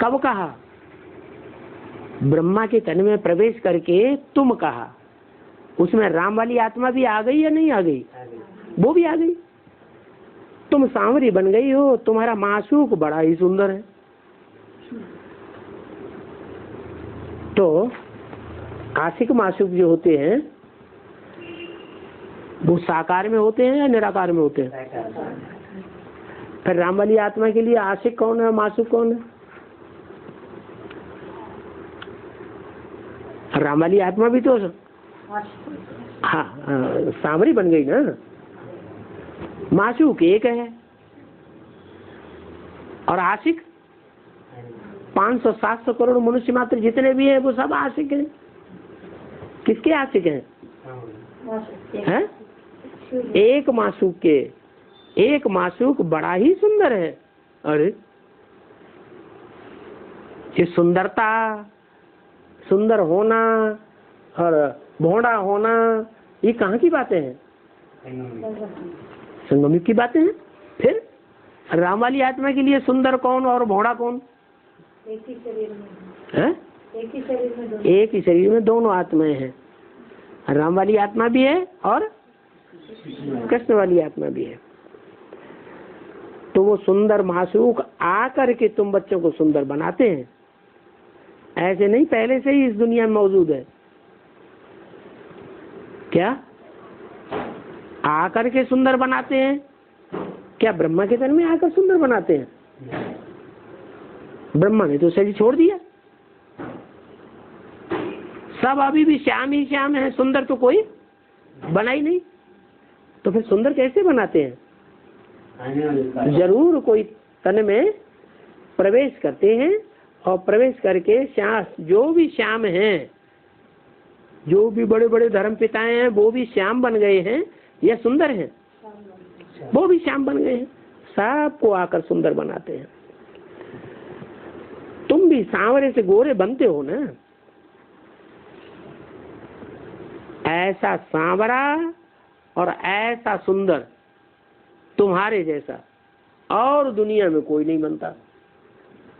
कब कहा? ब्रह्मा के तन में प्रवेश करके तुम कहा। उसमें राम वाली आत्मा भी आ गई या नहीं आ गई? वो भी आ गई। तुम सांवरी बन गई हो। तुम्हारा मासूक बड़ा ही सुंदर है। तो आशिक मासूक जो होते हैं वो साकार में होते हैं या निराकार में होते हैं? फिर राम वाली आत्मा के लिए आशिक कौन है, मासूक कौन है? राम वाली आत्मा भी तो हाँ सांवरी बन गई ना। मासूक एक है और आशिक 500-700 करोड़ मनुष्य मात्र जितने भी हैं वो सब आशिक हैं। किसके आशिक हैं? हैं? एक मासूक के। एक मासूक बड़ा ही सुंदर है। अरे ये सुंदरता, सुंदर होना और भोंडा होना, ये कहाँ की बातें हैं? संगम युग की बातें हैं। फिर राम वाली आत्मा के लिए सुंदर कौन और भोंडा कौन? एक ही शरीर में है? एक ही शरीर में दोनों। एक ही शरीर में दोनों आत्माएं हैं। राम वाली आत्मा भी है और कृष्ण वाली आत्मा भी है। तो वो सुंदर मासूक आकर के तुम बच्चों को सुंदर बनाते हैं। ऐसे नहीं पहले से ही इस दुनिया में मौजूद है। क्या आकर के सुंदर बनाते हैं? क्या ब्रह्मा के तन में आकर सुंदर बनाते हैं? ब्रह्मा ने तो शरीर छोड़ दिया। सब अभी भी श्याम ही श्याम है, सुंदर तो कोई बना ही नहीं। तो फिर सुंदर कैसे बनाते हैं? जरूर कोई तन में प्रवेश करते हैं और प्रवेश करके जो भी श्याम हैं, जो भी बड़े बड़े धर्म पिताएं हैं वो भी श्याम बन गए हैं या सुंदर हैं? वो भी श्याम बन गए हैं। सबको आकर सुंदर बनाते हैं। तुम भी सांवरे से गोरे बनते हो ना। ऐसा सांवरा और ऐसा सुंदर तुम्हारे जैसा और दुनिया में कोई नहीं बनता।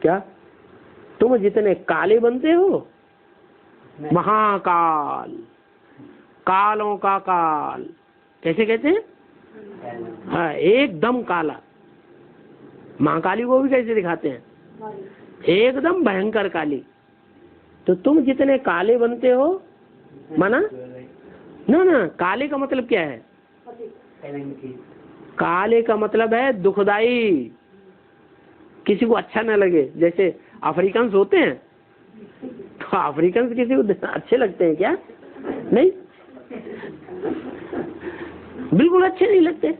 क्या तुम जितने काले बनते हो, महाकाल, कालों का काल, कैसे कहते हैं? हाँ, एकदम काला। महाकाली को भी कैसे दिखाते हैं? एकदम भयंकर काली। तो तुम जितने काले बनते हो, माना ना काले का मतलब क्या है? काले का मतलब है दुखदाई, किसी को अच्छा न लगे। जैसे अफ्रीकन होते हैं, तो अफ्रीकन किसी को अच्छे लगते हैं क्या? नहीं, बिल्कुल अच्छे नहीं लगते।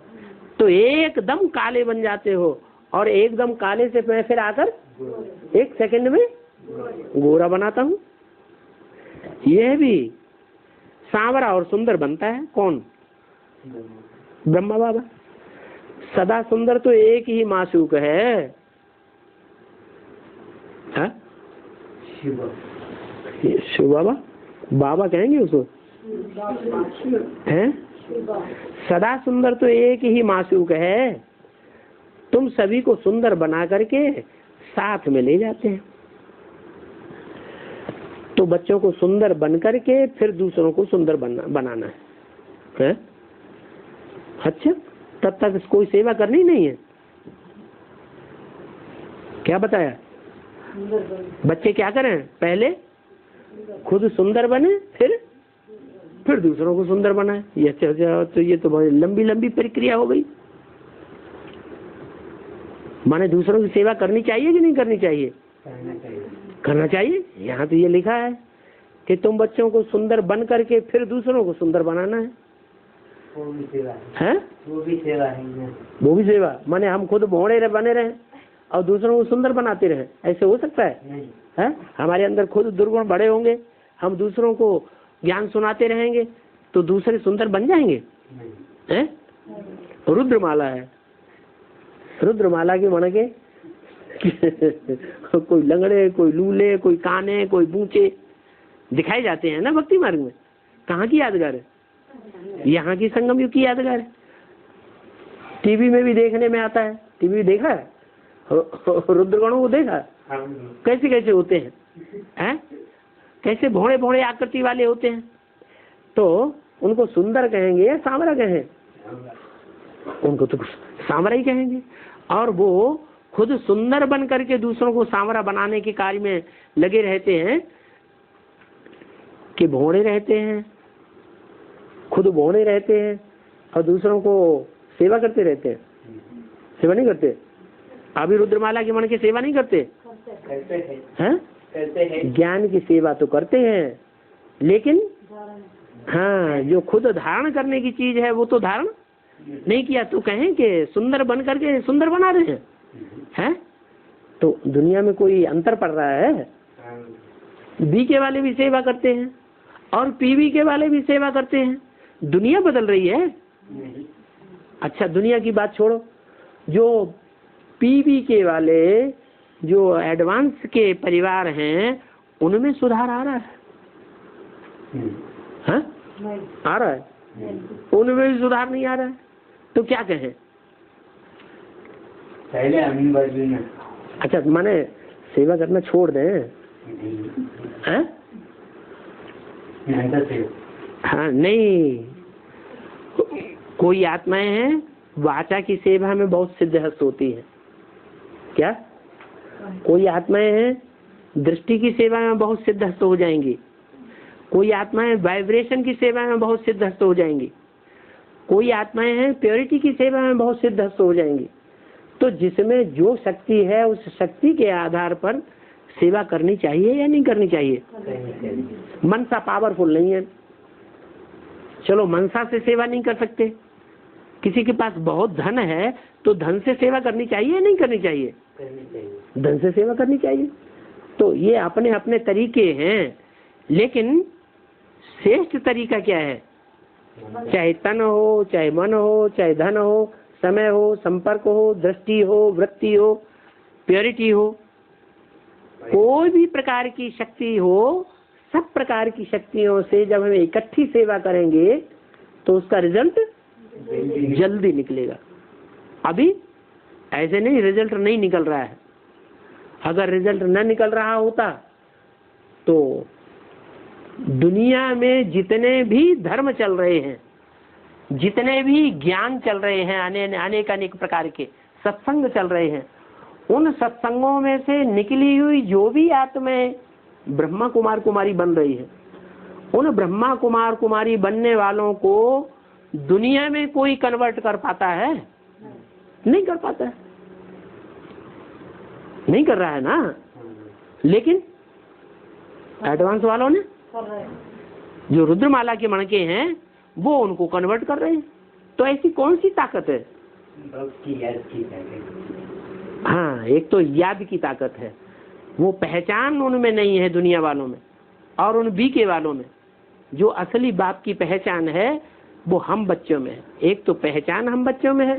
तो एकदम काले बन जाते हो और एकदम काले से मैं फिर आकर 1 सेकंड में गोरा बनाता हूँ। यह भी सांवरा और सुंदर बनता है कौन? ब्रह्मा बाबा। सदा सुंदर तो एक ही मासूक है। शिव बाबा, बाबा कहेंगे उसको, हैं? सदा सुंदर तो एक ही मासूक है। तुम सभी को सुंदर बना करके साथ में ले जाते हैं। तो बच्चों को सुंदर बन करके फिर दूसरों को सुंदर बनाना है? अच्छा, तब तक कोई सेवा करनी नहीं है। क्या बताया? बच्चे क्या करें? पहले खुद सुंदर बने, फिर दूसरों को सुंदर बनाए। ये तो बहुत लंबी प्रक्रिया हो गई। माने दूसरों की सेवा करनी चाहिए कि नहीं करनी चाहिए? करना चाहिए। यहाँ तो ये लिखा है कि तुम बच्चों को सुंदर बन करके फिर दूसरों को सुंदर बनाना है। वो भी सेवा है। वो भी सेवा है। वो भी सेवा माने हम खुद भोंडे बने रहे और दूसरों को सुंदर बनाते रहे, ऐसे हो सकता है? नहीं। है? हमारे अंदर खुद दुर्गुण बड़े होंगे, हम दूसरों को ज्ञान सुनाते रहेंगे तो दूसरे सुंदर बन जाएंगे? हैं? रुद्रमाला है, रुद्रमाला के मन के कोई लंगड़े, कोई लूले, कोई काने, कोई बूचे दिखाए जाते हैं ना भक्ति मार्ग में। कहाँ की यादगार है? यहाँ की संगम युग की यादगार है। टीवी में भी देखने में आता है। टीवी में देखा है, रुद्रगणों को देखा कैसे कैसे होते हैं? कैसे भोड़े भोड़े आकृति वाले होते हैं। तो उनको सुंदर कहेंगे या सांवरा कहें? उनको तो सांवरा ही कहेंगे। और वो खुद सुंदर बन करके दूसरों को सांवरा बनाने के कार्य में लगे रहते हैं कि भोड़े रहते हैं, खुद भोड़े रहते हैं और दूसरों को सेवा करते रहते हैं। सेवा नहीं करते? अभी रुद्रमाला के मन की सेवा नहीं करते हैं? ज्ञान की सेवा तो करते हैं, लेकिन हाँ, जो खुद धारण करने की चीज है वो तो धारण नहीं किया। तो कहें कि सुंदर बन करके सुंदर बना रहे हैं? तो दुनिया में कोई अंतर पड़ रहा है? हाँ, बीके वाले भी सेवा करते हैं और पीवी के वाले भी सेवा करते हैं। दुनिया बदल रही है। नहीं, अच्छा दुनिया की बात छोड़ो, जो पीवी के वाले जो एडवांस के परिवार हैं उनमें सुधार आ रहा है? हाँ? नहीं आ रहा है? नहीं उनमें भी सुधार नहीं आ रहा है, तो क्या कहें? पहले हम बाजू में अच्छा माने सेवा करना छोड़ दें? नहीं, हैं? नहीं थे। हाँ नहीं, कोई आत्माएं हैं वाचा की सेवा में बहुत सिद्धहस्त होती है। क्या? कोई आत्माएं हैं दृष्टि की सेवा में बहुत सिद्धहस्त हो जाएंगी। कोई आत्माएं वाइब्रेशन की सेवा में बहुत सिद्धहस्त हो जाएंगी। कोई आत्माएं हैं प्योरिटी की सेवा में बहुत सिद्धहस्त हो जाएंगी। तो जिसमें जो शक्ति है उस शक्ति के आधार पर सेवा करनी चाहिए या नहीं करनी चाहिए? मनसा पावरफुल नहीं है, चलो मनसा से सेवा नहीं कर सकते। किसी के पास बहुत धन है तो धन से सेवा करनी चाहिए या नहीं करनी चाहिए? धन से सेवा करनी चाहिए। तो ये अपने अपने तरीके हैं, लेकिन श्रेष्ठ तरीका क्या है? चाहे तन हो, चाहे मन हो, चाहे धन हो, समय हो, संपर्क हो, दृष्टि हो, वृत्ति हो, प्योरिटी हो, कोई भी प्रकार की शक्ति हो, सब प्रकार की शक्तियों से जब हम इकट्ठी सेवा करेंगे तो उसका रिजल्ट जल्दी निकलेगा। अभी ऐसे नहीं रिजल्ट नहीं निकल रहा है। अगर रिजल्ट न निकल रहा होता तो दुनिया में जितने भी धर्म चल रहे हैं, जितने भी ज्ञान चल रहे हैं, अनेक अनेक प्रकार के सत्संग चल रहे हैं, उन सत्संगों में से निकली हुई जो भी आत्माएं ब्रह्मा कुमार कुमारी बन रही है, उन ब्रह्मा कुमार कुमारी बनने वालों को दुनिया में कोई कन्वर्ट कर पाता है? नहीं कर पाता है, नहीं कर रहा है ना। लेकिन एडवांस वालों ने कर रहे हैं। जो रुद्रमाला के मणके हैं वो उनको कन्वर्ट कर रहे हैं। तो ऐसी कौन सी ताकत है? भक्ति याद की ताकत। हाँ, एक तो याद की ताकत है, वो पहचान उनमें नहीं है दुनिया वालों में। और उन बीके वालों में जो असली बाप की पहचान है वो हम बच्चों में है। एक तो पहचान हम बच्चों में है,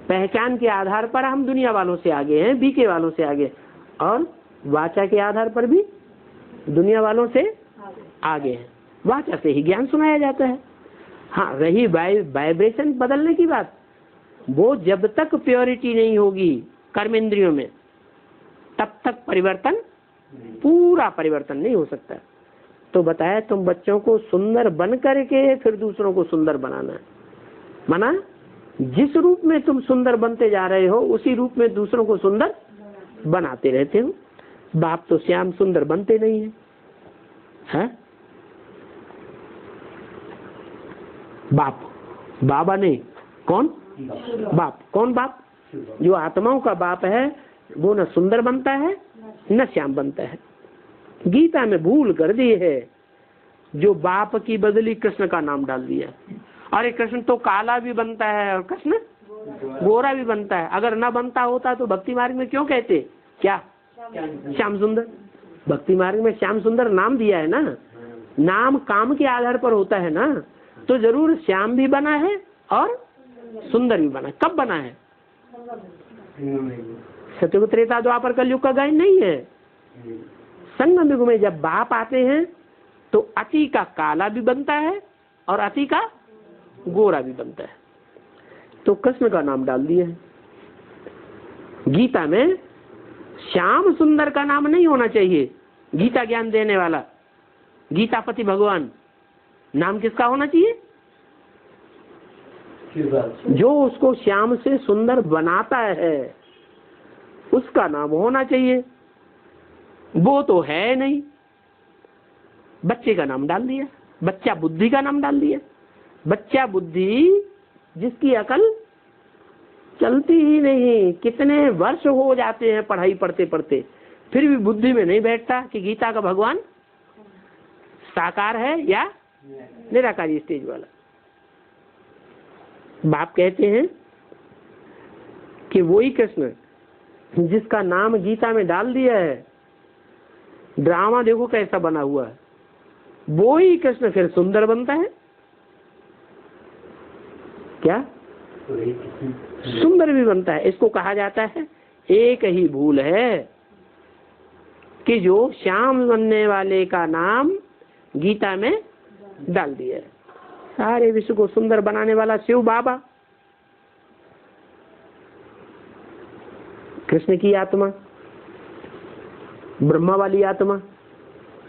पहचान के आधार पर हम दुनिया वालों से आगे हैं, बीके वालों से आगे, और वाचा के आधार पर भी दुनिया वालों से आगे हैं। वाचा से ही ज्ञान सुनाया जाता है। हाँ, रही वाइब्रेशन बदलने की बात, वो जब तक प्योरिटी नहीं होगी कर्मेंद्रियों में तब तक परिवर्तन, पूरा परिवर्तन नहीं हो सकता। तो बताया तुम बच्चों को सुंदर बन करके फिर दूसरों को सुंदर बनाना है। माना जिस रूप में तुम सुंदर बनते जा रहे हो उसी रूप में दूसरों को सुंदर बनाते रहते हो। बाप तो श्याम सुंदर बनते नहीं है? बाप बाबा नहीं, कौन बाप? कौन बाप? जो आत्माओं का बाप है वो न सुंदर बनता है न श्याम बनता है। गीता में भूल कर दी है, जो बाप की बदली कृष्ण का नाम डाल दिया। अरे कृष्ण तो काला भी बनता है और कृष्ण गोरा भी बनता है। अगर न बनता होता तो भक्ति मार्ग में क्यों कहते क्या श्याम सुंदर? भक्ति मार्ग में श्याम सुंदर नाम दिया है ना, नाम काम के आधार पर होता है ना। तो जरूर श्याम भी बना है और सुंदर भी बना। कब बना है? सतयुग त्रेता द्वापर कलयुग का गायन नहीं है। संगम युग में जब बाप आते हैं तो अति का काला भी बनता है और अति का गोरा भी बनता है। तो कृष्ण का नाम डाल दिया है। गीता में श्याम सुंदर का नाम नहीं होना चाहिए। गीता ज्ञान देने वाला गीतापति भगवान नाम किसका होना चाहिए? जो उसको श्याम से सुंदर बनाता है उसका नाम होना चाहिए। वो तो है नहीं, बच्चे का नाम डाल दिया, बच्चा बुद्धि का नाम डाल दिया। बच्चा बुद्धि जिसकी अकल चलती ही नहीं, कितने वर्ष हो जाते हैं पढ़ाई पढ़ते पढ़ते, फिर भी बुद्धि में नहीं बैठता कि गीता का भगवान साकार है या निराकारी स्टेज वाला। बाप कहते हैं कि वही कृष्ण जिसका नाम गीता में डाल दिया है, ड्रामा देखो कैसा बना हुआ है, वो ही कृष्ण फिर सुंदर बनता है। क्या सुंदर भी बनता है। इसको कहा जाता है एक ही भूल है कि जो श्याम बनने वाले का नाम गीता में डाल दिया है। सारे विश्व को सुंदर बनाने वाला शिव बाबा, कृष्ण की आत्मा, ब्रह्मा वाली आत्मा,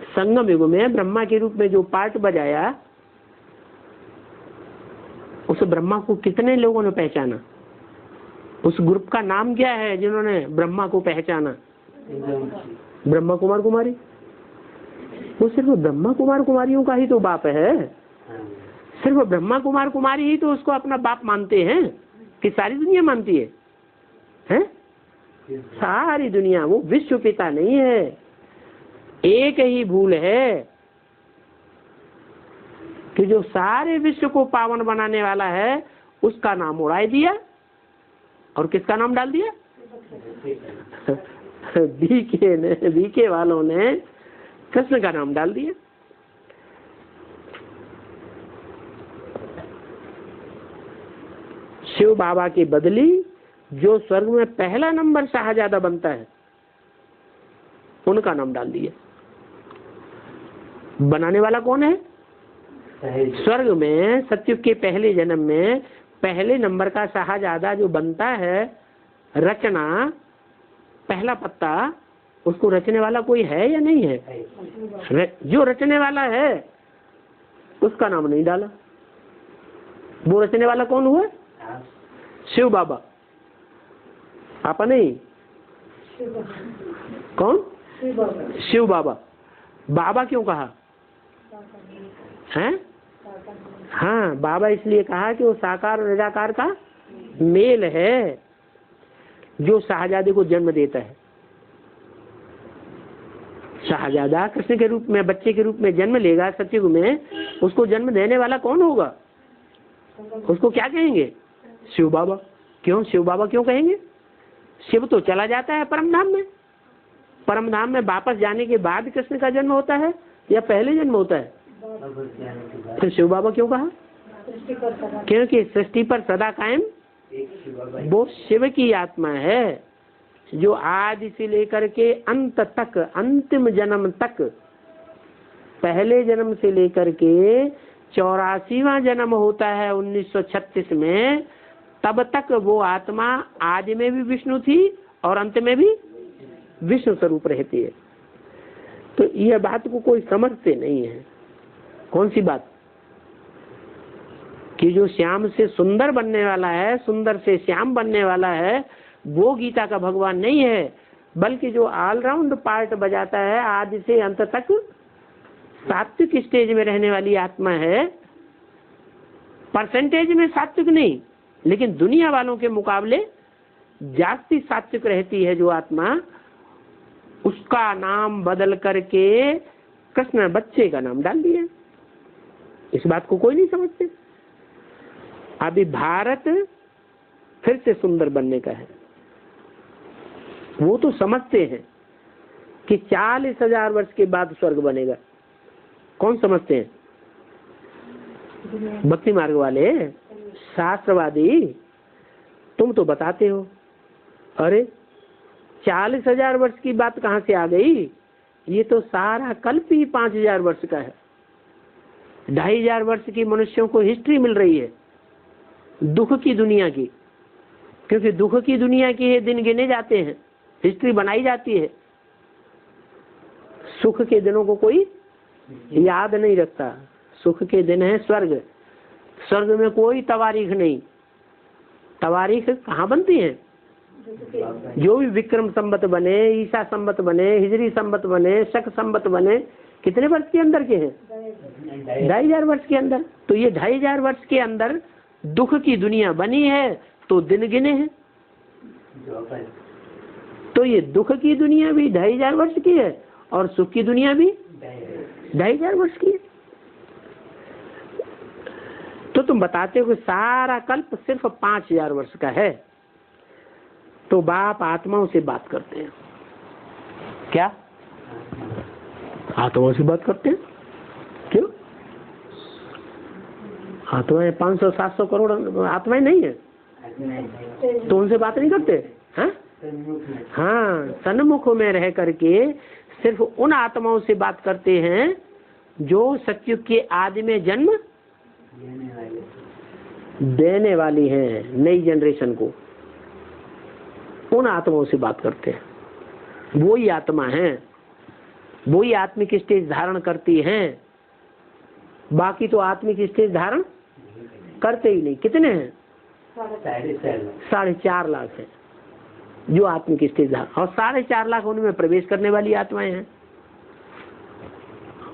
संगम युग में ब्रह्मा के रूप में जो पार्ट बजाया, उस ब्रह्मा को कितने लोगों ने पहचाना? उस ग्रुप का नाम क्या है जिन्होंने ब्रह्मा को पहचाना? ब्रह्मा कुमार कुमारी। वो सिर्फ ब्रह्मा कुमार कुमारियों का ही तो बाप है। सिर्फ ब्रह्मा कुमार कुमारी ही तो उसको अपना बाप मानते हैं कि सारी दुनिया मानती है, हैं? सारी दुनिया। वो विश्व पिता नहीं है। एक ही भूल है कि जो सारे विश्व को पावन बनाने वाला है, उसका नाम उड़ाई दिया और किसका नाम डाल दिया? बीके वालों ने कृष्ण का नाम डाल दिया। शिव बाबा की बदली जो स्वर्ग में पहला नंबर शाहजादा बनता है, उनका नाम डाल दिया। बनाने वाला कौन है? स्वर्ग में सतयुग के पहले जन्म में पहले नंबर का शाहजादा जो बनता है, रचना, पहला पत्ता, उसको रचने वाला कोई है या नहीं है? जो रचने वाला है उसका नाम नहीं डाला। वो रचने वाला कौन हुआ? शिव बाबा। आपा नहीं, कौन? शिव बाबा। बाबा क्यों कहा है? हाँ, बाबा इसलिए कहा कि वो साकार और निराकार का मेल है, जो शाहजादे को जन्म देता है। शाहजादा कृष्ण के रूप में, बच्चे के रूप में जन्म लेगा सतयुग में, उसको जन्म देने वाला कौन होगा? उसको क्या कहेंगे? शिव बाबा। क्यों शिव बाबा क्यों कहेंगे? शिव तो चला जाता है परम धाम में। परम धाम में वापस जाने के बाद कृष्ण का जन्म होता है या पहले जन्म होता है? फिर शिव बाबा क्यों कहा? क्योंकि सृष्टि पर सदा कायम वो शिव की आत्मा है, जो आदि से लेकर के अंत तक, अंतिम जन्म तक, पहले जन्म से लेकर के 84वां जन्म होता है 1936 में, तब तक वो आत्मा आदि में भी विष्णु थी और अंत में भी विष्णु स्वरूप रहती है। तो यह बात को कोई समझते नहीं है। कौन सी बात? कि जो श्याम से सुंदर बनने वाला है, सुंदर से श्याम बनने वाला है, वो गीता का भगवान नहीं है, बल्कि जो ऑलराउंड पार्ट बजाता है आदि से अंत तक, सात्विक स्टेज में रहने वाली आत्मा है। परसेंटेज में सात्विक नहीं, लेकिन दुनिया वालों के मुकाबले जास्ती सात्विक रहती है जो आत्मा, उसका नाम बदल करके कृष्ण बच्चे का नाम डाल दिया। इस बात को कोई नहीं समझते। अभी भारत फिर से सुंदर बनने का है। वो तो समझते हैं कि 40,000 वर्ष के बाद स्वर्ग बनेगा। कौन समझते हैं? भक्ति मार्ग वाले, शास्त्रवादी। तुम तो बताते हो अरे 40,000 वर्ष की बात कहाँ से आ गई? ये तो सारा कल्प ही 5,000 वर्ष का है। 2,500 वर्ष की मनुष्यों को हिस्ट्री मिल रही है दुख की दुनिया की, क्योंकि दुख की दुनिया के दिन गिने जाते हैं, हिस्ट्री बनाई जाती है। सुख के दिनों को कोई याद नहीं रखता। सुख के दिन है स्वर्ग। स्वर्ग में कोई तवारीख नहीं। तवारीख कहाँ बनती है? जो भी विक्रम संवत बने, ईसा संवत बने, हिजरी संवत बने, शक संवत बने, कितने वर्ष के अंदर के हैं? 2,500 वर्ष के अंदर। तो ये 2,500 वर्ष के अंदर दुख की दुनिया बनी है, तो दिन गिने हैं। तो ये दुख की दुनिया भी 2,500 वर्ष की है और सुख की दुनिया भी 2,500 वर्ष की है। तो तुम बताते हो कि सारा कल्प सिर्फ 5,000 वर्ष का है। तो बाप आत्माओं से बात करते हैं। क्या आत्माओं से बात करते हैं? क्यों? आत्माएं 500-700 करोड़ आत्माएं नहीं है, तो उनसे बात नहीं करते? हाँ हाँ, सन्मुख में रह करके सिर्फ उन आत्माओं से बात करते हैं जो सतयुग के आदि में जन्म देने वाली हैं, नई जनरेशन को। उन आत्माओं से बात करते हैं। वो ही आत्मा है, वो ही आत्मिक स्टेज धारण करती हैं। बाकी तो आत्मिक स्टेज धारण करते ही नहीं। कितने हैं? 4.5 लाख है जो आत्मिक स्टेज धारण, और 4.5 लाख उनमें प्रवेश करने वाली आत्माएं हैं।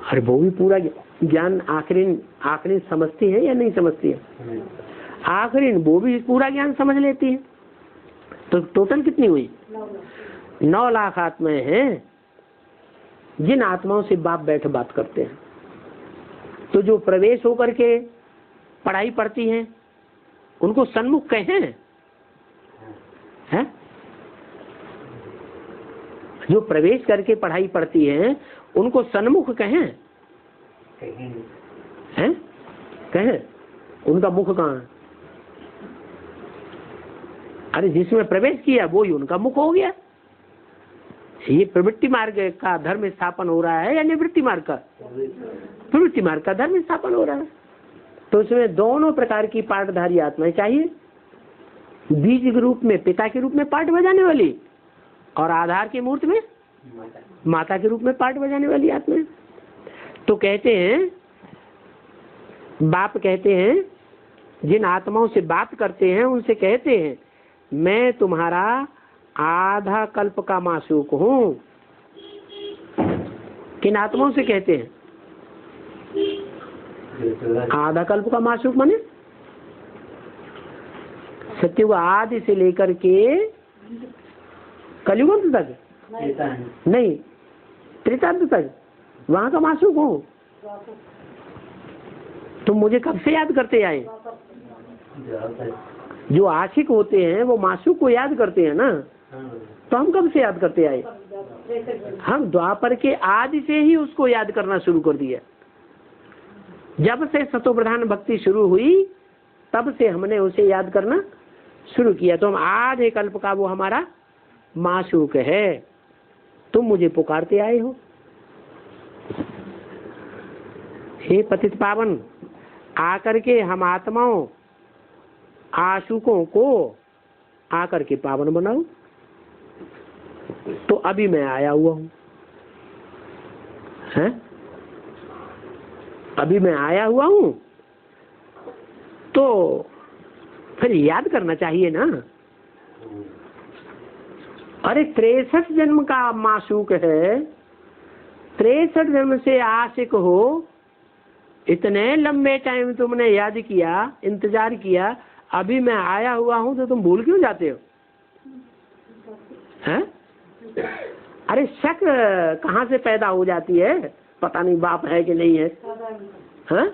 अरे वो भी पूरा ज्ञान आखिरी समझती है या नहीं समझती है? आखिरी वो भी पूरा ज्ञान समझ लेती है। तो टोटल कितनी हुई? 9 लाख आत्माएं हैं जिन आत्माओं से बाप बैठ बात करते हैं। तो जो प्रवेश होकर के पढ़ाई पढ़ती हैं उनको सन्मुख कहें हैं? जो प्रवेश करके पढ़ाई पढ़ती हैं उनको सन्मुख कहें हैं? कहें? उनका मुख कहाँ है? अरे जिसमें प्रवेश किया वो ही उनका मुख हो गया। ये प्रवृत्ति मार्ग का धर्म स्थापन हो रहा है या निवृत्ति मार्ग का? प्रवृत्ति मार्ग का धर्म स्थापन हो रहा है। तो इसमें दोनों प्रकार की पाठधारी आत्माएं चाहिए। बीज के रूप में पिता के रूप में पाठ बजाने वाली, और आधार के मूर्त में माता के रूप में पाठ बजाने वाली आत्माएं। तो कहते हैं, बाप कहते हैं जिन आत्माओं से बात करते हैं उनसे कहते हैं मैं तुम्हारा आधा कल्प का मासूक हूँ। किन आत्माओं से कहते हैं? आधा कल्प का मासूक माने सत्युग आदि से लेकर के कलियुग तक नहीं, त्रेतायुग तक वहां का मासूक हूँ। तुम मुझे कब से याद करते आए? जो आशिक होते हैं वो मासूक को याद करते हैं ना, तो हम कब से याद करते आए? हम द्वापर के आदि से ही उसको याद करना शुरू कर दिया। जब से सतो प्रधान भक्ति शुरू हुई तब से हमने उसे याद करना शुरू किया। तो हम आधे कल्प का वो हमारा मासूक है। तुम मुझे पुकारते आए हो। हे पतित पावन, आकर के हम आत्माओं आशुकों को आकर के पावन बनाओ। तो अभी मैं आया हुआ हूँ, हैं? अभी मैं आया हुआ हूँ, तो फिर याद करना चाहिए ना। अरे 63 जन्म का मासूक है, 63 जन्म से आशिक हो, इतने लंबे टाइम तुमने याद किया, इंतजार किया, अभी मैं आया हुआ हूँ तो तुम भूल क्यों जाते हो? हैं? अरे शक कहाँ से पैदा हो जाती है? पता नहीं बाप है कि नहीं है। हाँ?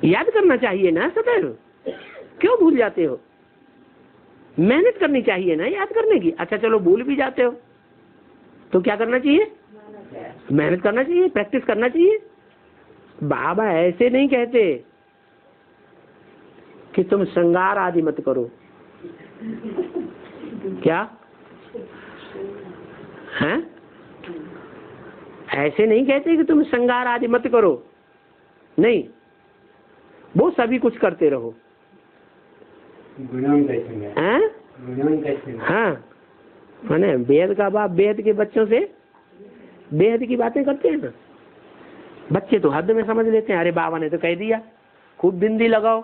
याद करना चाहिए ना सदैव, क्यों भूल जाते हो? मेहनत करनी चाहिए ना याद करने की। अच्छा चलो भूल भी जाते हो तो क्या करना चाहिए? मेहनत करना चाहिए, प्रैक्टिस करना चाहिए। बाबा ऐसे नहीं कहते कि तुम श्रृंगार आदि मत करो। क्या हैं? ऐसे नहीं कहते कि तुम श्रृंगार आदि मत करो, नहीं, वो सभी कुछ करते रहो। हाँ, माने वेद का बाप वेद के बच्चों से बेहद की बातें करते हैं ना। बच्चे तो हद में समझ लेते हैं। अरे बाबा ने तो कह दिया खूब बिंदी लगाओ,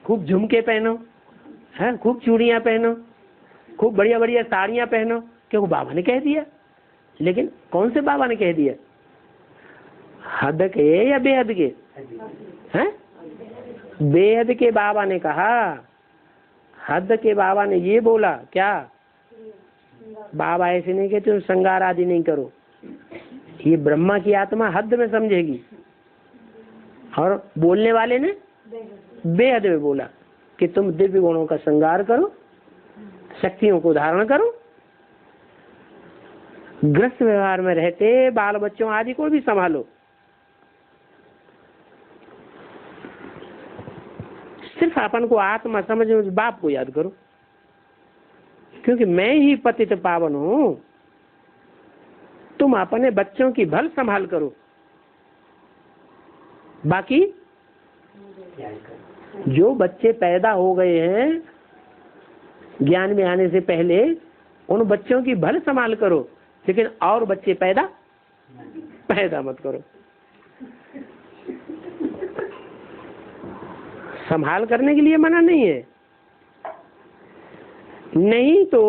खूब झुमके पहनो, है खूब चूड़ियां पहनो, खूब बढ़िया बढ़िया साड़ियां पहनो, क्योंकि बाबा ने कह दिया। लेकिन कौन से बाबा ने कह दिया? हद के या बेहद के? हैं? बेहद के बाबा ने कहा। हद के बाबा ने ये बोला क्या? बाबा ऐसे नहीं कहते श्रृंगार आदि नहीं करो। ये ब्रह्मा की आत्मा हद में समझेगी, और बोलने वाले ने बेहद में बोला कि तुम दिव्य गुणों का श्रृंगार करो शक्तियों को धारण करो। गृहस्थ व्यवहार में रहते बाल बच्चों आदि को भी संभालो। सिर्फ अपन को आत्मा समझ में बाप को याद करो, क्योंकि मैं ही पतित पावन हूं। तुम अपने बच्चों की भल संभाल करो, बाकी जो बच्चे पैदा हो गए हैं ज्ञान में आने से पहले, उन बच्चों की भल संभाल करो, लेकिन और बच्चे पैदा मत करो। संभाल करने के लिए मना नहीं है, नहीं तो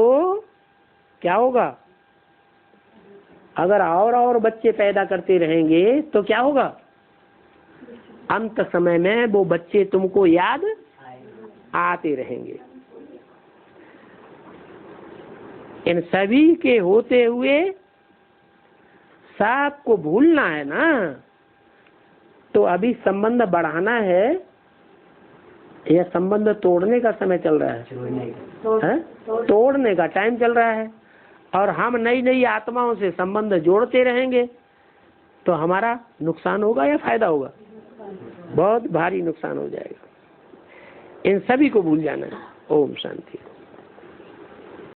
क्या होगा? अगर और बच्चे पैदा करते रहेंगे तो क्या होगा? अंत समय में वो बच्चे तुमको याद आते रहेंगे। इन सभी के होते हुए सबको भूलना है ना, तो अभी संबंध बढ़ाना है या संबंध तोड़ने का समय चल रहा है? तोड़ने का टाइम चल रहा है। और हम नई नई आत्माओं से संबंध जोड़ते रहेंगे तो हमारा नुकसान होगा या फायदा होगा? बहुत भारी नुकसान हो जाएगा। इन सभी को भूल जाना है। ओम शांति।